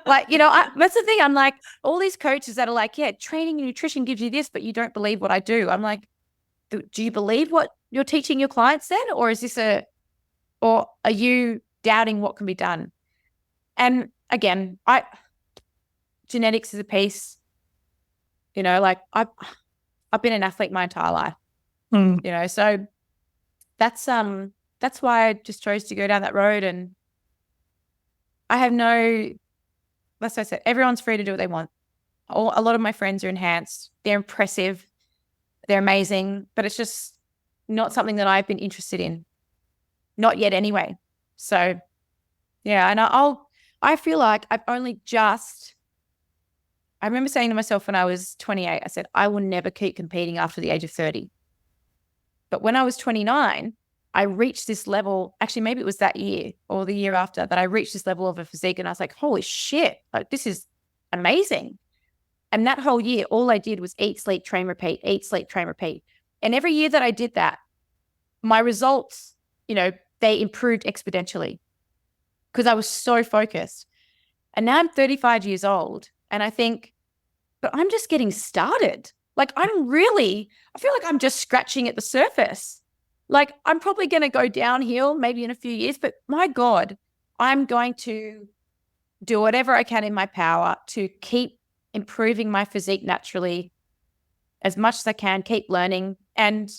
like, that's the thing. I'm like, all these coaches that are like, yeah, training and nutrition gives you this, but you don't believe what I do. I'm like, do you believe what you're teaching your clients then? Or is this or are you doubting what can be done? And again, genetics is a piece, like I've been an athlete my entire life, so that's why I just chose to go down that road. And I have as I said, everyone's free to do what they want. A lot of my friends are enhanced. They're impressive. They're amazing, but it's just not something that I've been interested in. Not yet anyway. So yeah, and I feel like I remember saying to myself when I was 28, I said, I will never keep competing after the age of 30. But when I was 29, I reached this level, actually maybe it was that year or the year after, that I reached this level of a physique, and I was like, holy shit, like this is amazing. And that whole year, all I did was eat, sleep, train, repeat, eat, sleep, train, repeat. And every year that I did that, my results, they improved exponentially because I was so focused. And now I'm 35 years old and I think, but I'm just getting started. Like I feel like I'm just scratching at the surface. Like I'm probably going to go downhill maybe in a few years, but my God, I'm going to do whatever I can in my power to keep improving my physique naturally as much as I can, keep learning. And,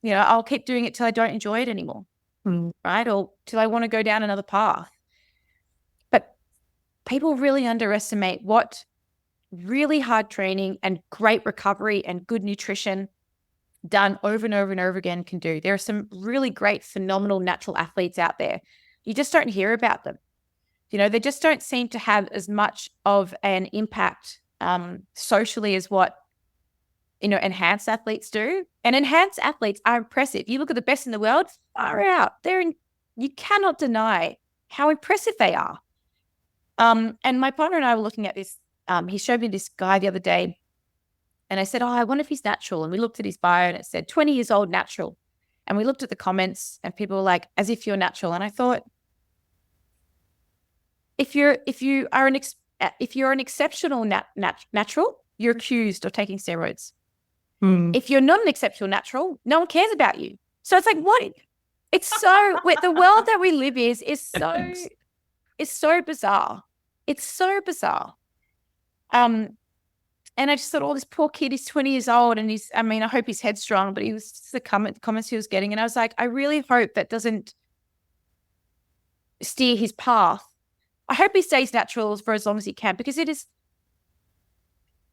I'll keep doing it till I don't enjoy it anymore, right? Or till I want to go down another path. But people really underestimate what really hard training and great recovery and good nutrition done over and over and over again can do. There are some really great, phenomenal natural athletes out there. You just don't hear about them. They just don't seem to have as much of an impact socially as what, enhanced athletes do. And enhanced athletes are impressive. You look at the best in the world, far out. You cannot deny how impressive they are. And my partner and I were looking at this. He showed me this guy the other day. And I said, I wonder if he's natural. And we looked at his bio and it said 20 years old, natural. And we looked at the comments and people were like, as if you're natural. And I thought, if you're an exceptional natural, you're accused of taking steroids. If you're not an exceptional natural, no one cares about you. So it's like, what? It's so the world that we live is so bizarre. It's so bizarre. And I just thought, this poor kid is 20 years old and I hope he's headstrong, but he was just the comments he was getting. And I was like, I really hope that doesn't steer his path. I hope he stays natural for as long as he can, because it is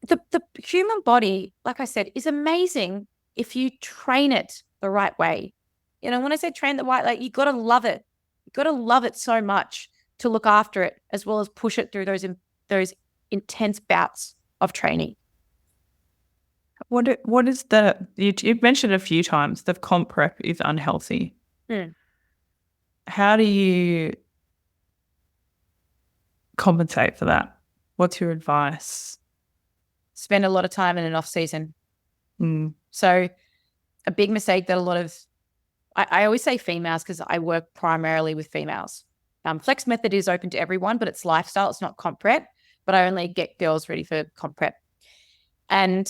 the human body, like I said, is amazing if you train it the right way. When I say train the right, like you got to love it. You got to love it so much to look after it as well as push it through those intense bouts of training. What is you've mentioned a few times the comp prep is unhealthy. How do you compensate for that? What's your advice? Spend a lot of time in an off season. So a big mistake that a lot of, I always say females because I work primarily with females. Flex Method is open to everyone, but it's lifestyle. It's not comp prep, but I only get girls ready for comp prep. And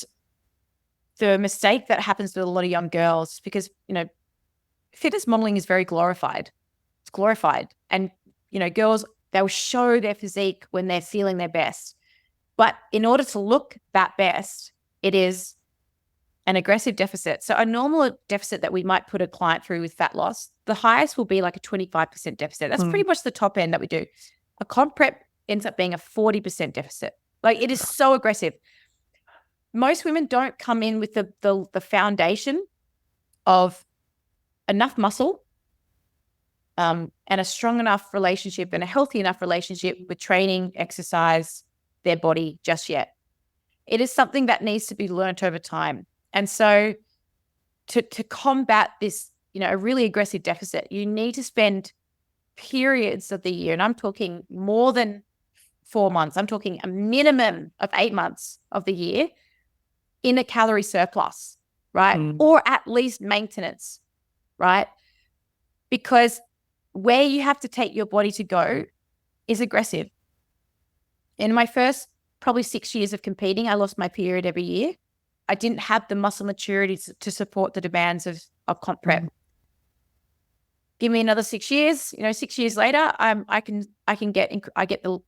the mistake that happens with a lot of young girls, because, fitness modeling is very glorified. It's glorified. And, girls, they'll show their physique when they're feeling their best. But in order to look that best, it is an aggressive deficit. So a normal deficit that we might put a client through with fat loss, the highest will be like a 25% deficit. That's pretty much the top end that we do. A comp prep ends up being a 40% deficit. Like it is so aggressive. Most women don't come in with the foundation of enough muscle and a strong enough relationship and a healthy enough relationship with training, exercise, their body just yet. It is something that needs to be learnt over time. And so to combat this, a really aggressive deficit, you need to spend periods of the year, and I'm talking more than 4 months, I'm talking a minimum of 8 months of the year in a calorie surplus, right? Or at least maintenance, right? Because where you have to take your body to go is aggressive. In my first probably 6 years of competing, I lost my period every year. I didn't have the muscle maturity to support the demands of comp prep. Give me another 6 years, 6 years later, I get the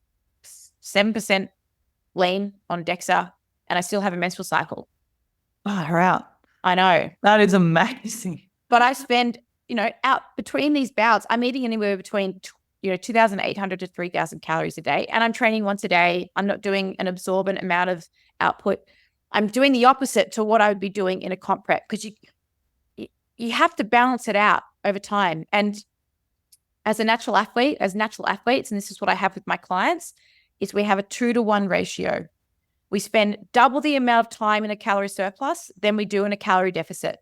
7% lean on DEXA and I still have a menstrual cycle. Oh, we're out. I know. That is amazing. But I spend, out between these bouts, I'm eating anywhere between 2,800 to 3,000 calories a day. And I'm training once a day. I'm not doing an absorbent amount of output. I'm doing the opposite to what I would be doing in a comp prep, because you have to balance it out over time. And as natural athletes, and this is what I have with my clients, is we have a 2-to-1 ratio. We spend double the amount of time in a calorie surplus than we do in a calorie deficit,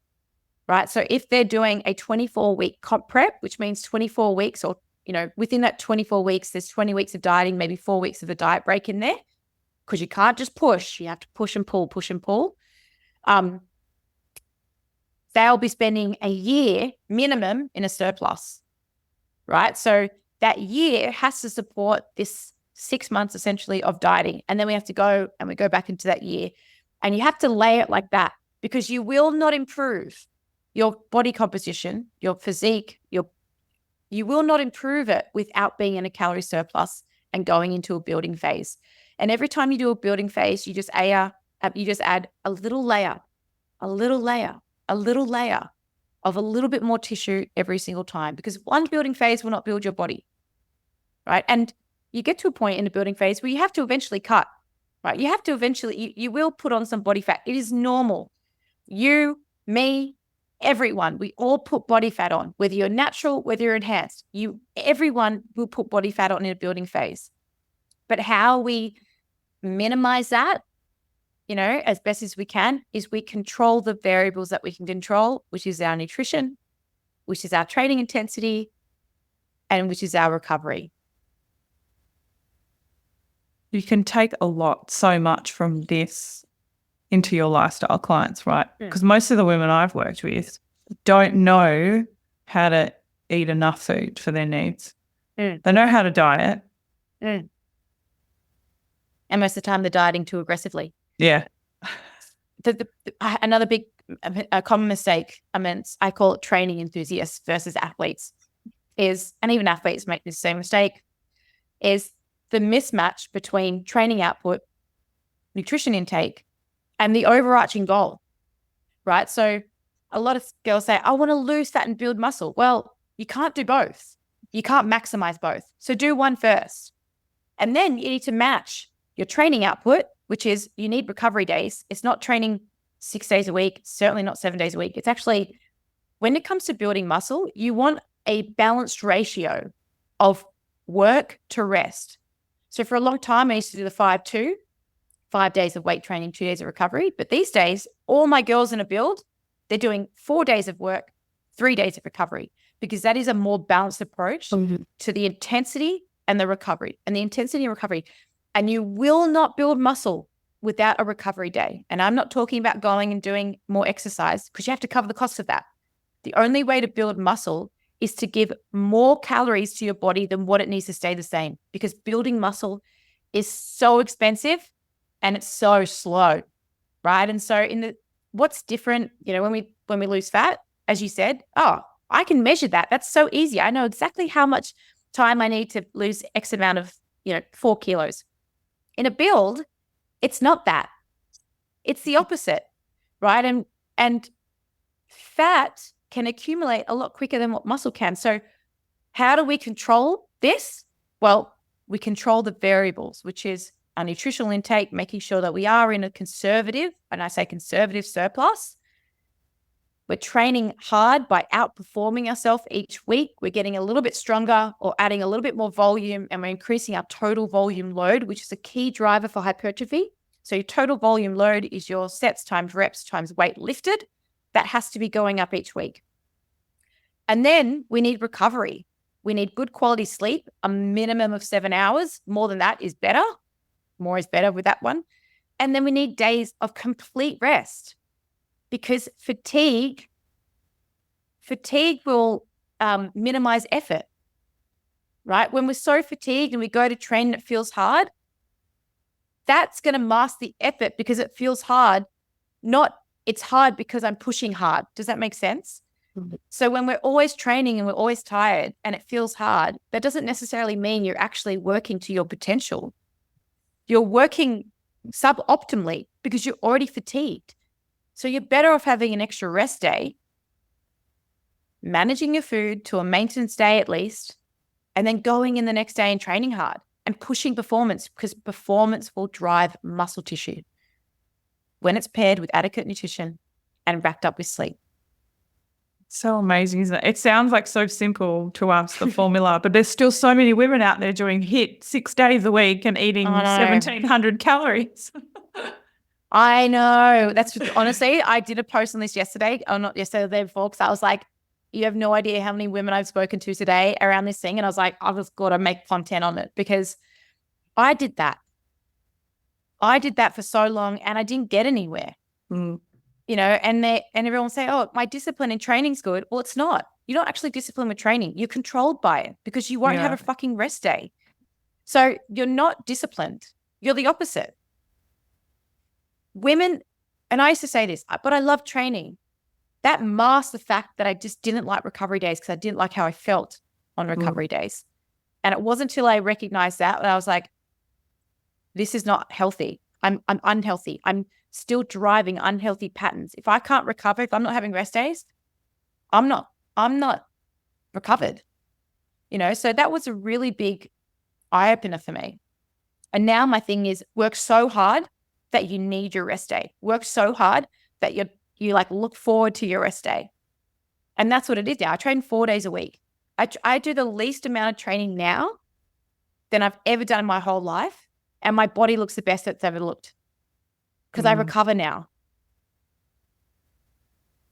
right? So if they're doing a 24-week comp prep, which means 24 weeks or, within that 24 weeks, there's 20 weeks of dieting, maybe 4 weeks of a diet break in there, because you can't just push. You have to push and pull. They'll be spending a year minimum in a surplus, right? So that year has to support this 6 months essentially of dieting. And then we have to go back into that year. And you have to lay it like that, because you will not improve your body composition, your physique, you will not improve it without being in a calorie surplus and going into a building phase. And every time you do a building phase, you just add a little layer of a little bit more tissue every single time, because one building phase will not build your body, right? And you get to a point in the building phase where you have to eventually cut, right? You have to eventually, you will put on some body fat. It is normal. You, me, everyone, we all put body fat on, whether you're natural, whether you're enhanced. Everyone will put body fat on in a building phase. But how we minimize that, as best as we can, is we control the variables that we can control, which is our nutrition, which is our training intensity, and which is our recovery. You can take so much from this into your lifestyle clients, right? Because most of the women I've worked with don't know how to eat enough food for their needs. They know how to diet. And most of the time they're dieting too aggressively. Yeah. Another big common mistake amongst, I call it training enthusiasts versus athletes, and even athletes make this same mistake, is the mismatch between training output, nutrition intake, and the overarching goal, right? So a lot of girls say, I want to lose fat and build muscle. Well, you can't do both. You can't maximize both. So do one first. And then you need to match your training output, which is you need recovery days. It's not training 6 days a week, certainly not 7 days a week. It's actually, when it comes to building muscle, you want a balanced ratio of work to rest. So for a long time, I used to do the 5-2, 5 days of weight training, 2 days of recovery. But these days, all my girls in a build, they're doing 4 days of work, 3 days of recovery, because that is a more balanced approach to the intensity and the recovery. And you will not build muscle without a recovery day. And I'm not talking about going and doing more exercise, because you have to cover the cost of that. The only way to build muscle is to give more calories to your body than what it needs to stay the same, because building muscle is so expensive and it's so slow, right? And so what's different, when we lose fat, as you said, I can measure that. That's so easy. I know exactly how much time I need to lose X amount of, 4 kilos. In a build, it's not that. It's the opposite, right? And fat can accumulate a lot quicker than what muscle can. So how do we control this? Well, we control the variables, which is our nutritional intake, making sure that we are in a conservative, and I say conservative, surplus. We're training hard by outperforming ourselves each week. We're getting a little bit stronger or adding a little bit more volume, and we're increasing our total volume load, which is a key driver for hypertrophy. So your total volume load is your sets times reps times weight lifted. That has to be going up each week. And then we need recovery. We need good quality sleep, a minimum of 7 hours. More than that is better. More is better with that one. And then we need days of complete rest, because fatigue will minimize effort. right? When we're so fatigued and we go to train and it feels hard, that's going to mask the effort because it feels hard, not it's hard because I'm pushing hard. Does that make sense? Mm-hmm. So when we're always training and we're always tired and it feels hard, that doesn't necessarily mean you're actually working to your potential. You're working suboptimally because you're already fatigued. So you're better off having an extra rest day, managing your food to a maintenance day at least, and then going in the next day and training hard and pushing performance, because performance will drive muscle tissue when it's paired with adequate nutrition and backed up with sleep. So amazing, isn't it? It sounds like so simple to us, the formula, but there's still so many women out there doing HIIT 6 days a week and eating 1,700 calories. I know. That's honestly, I did a post on this yesterday, or not yesterday, the day before, because I was like, you have no idea how many women I've spoken to today around this thing. And I was like, I've just got to make content on it because I did that. I did that for so long and I didn't get anywhere. Mm. You know, and everyone will say, oh, my discipline in training's good. Well, it's not. You're not actually disciplined with training. You're controlled by it because you won't have a fucking rest day. So you're not disciplined. You're the opposite. Women, and I used to say this, but I love training. That masks the fact that I just didn't like recovery days because I didn't like how I felt on recovery days. And it wasn't until I recognized that I was like, this is not healthy. I'm unhealthy. I'm still driving unhealthy patterns. If I can't recover, if I'm not having rest days, I'm not recovered. You know, so that was a really big eye-opener for me. And now my thing is work so hard that you need your rest day. Work so hard that you like look forward to your rest day. And that's what it is now. I train 4 days a week. I do the least amount of training now than I've ever done in my whole life. And my body looks the best it's ever looked because I recover now.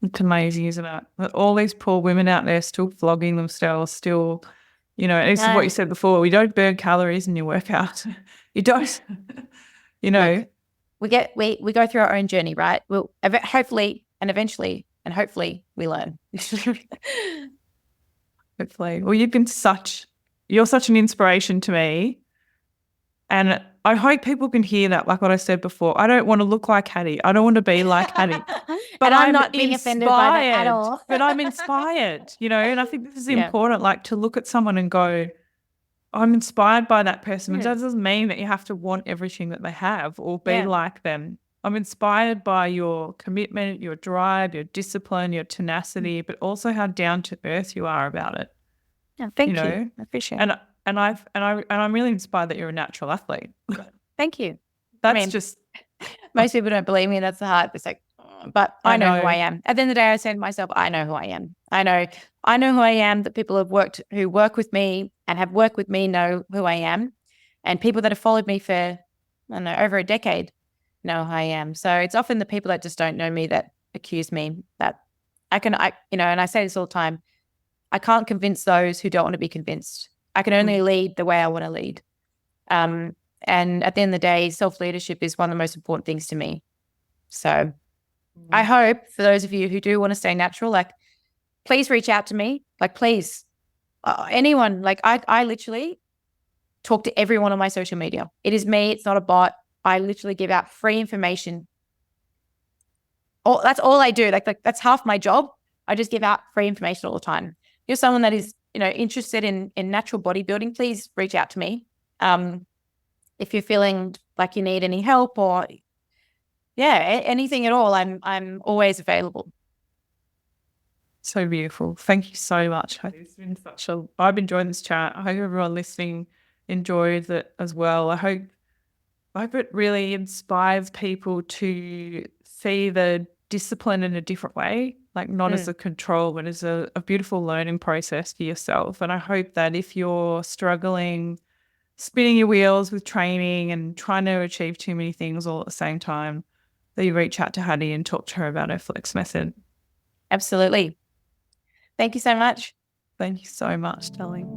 It's amazing, isn't it? All these poor women out there still flogging themselves, still, you know, this is what you said before. We don't burn calories in your workout. You don't, you know. Look, we go through our own journey, right? We'll hopefully and eventually and hopefully we learn. Hopefully. Well, you're such an inspiration to me. And I hope people can hear that, like what I said before. I don't want to look like Hattie. I don't want to be like Hattie. But and I'm not being offended by that at all. But I'm inspired, you know, and I think this is important, like to look at someone and go, I'm inspired by that person. It doesn't mean that you have to want everything that they have or be like them. I'm inspired by your commitment, your drive, your discipline, your tenacity, but also how down to earth you are about it. Yeah, thank you. I appreciate it. And I'm really inspired that you're a natural athlete. Thank you. Just most people don't believe me. That's the hard. It's like, but I know who I am. At the end of the day, I say to myself, I know who I am. I know who I am. That people who work with me and have worked with me know who I am, and people that have followed me for I don't know over a decade know who I am. So it's often the people that just don't know me that accuse me that and I say this all the time. I can't convince those who don't want to be convinced. I can only lead the way I want to lead. And at the end of the day, self-leadership is one of the most important things to me. So I hope for those of you who do want to stay natural, like, please reach out to me. Like, please, anyone. Like, I literally talk to everyone on my social media. It is me. It's not a bot. I literally give out free information. That's all I do. Like that's half my job. I just give out free information all the time. If you're someone that is, interested in natural bodybuilding, please reach out to me. If you're feeling like you need any help or anything at all, I'm always available. So beautiful. Thank you so much. It's been I've enjoyed this chat. I hope everyone listening enjoys it as well. I hope it really inspires people to see the discipline in a different way, like not as a control, but as a beautiful learning process for yourself. And I hope that if you're struggling, spinning your wheels with training and trying to achieve too many things all at the same time, that you reach out to Hattie and talk to her about her flex method. Absolutely. Thank you so much. Thank you so much, darling.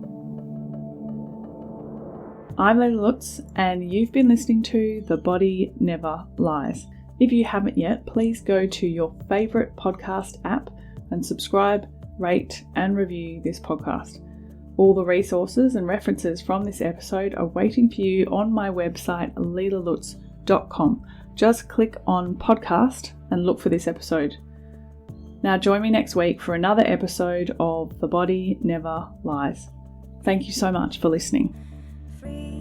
I'm Leila Lutz, and you've been listening to The Body Never Lies. If you haven't yet, please go to your favourite podcast app and subscribe, rate and review this podcast. All the resources and references from this episode are waiting for you on my website, leelalutz.com. Just click on podcast and look for this episode. Now join me next week for another episode of The Body Never Lies. Thank you so much for listening. Free.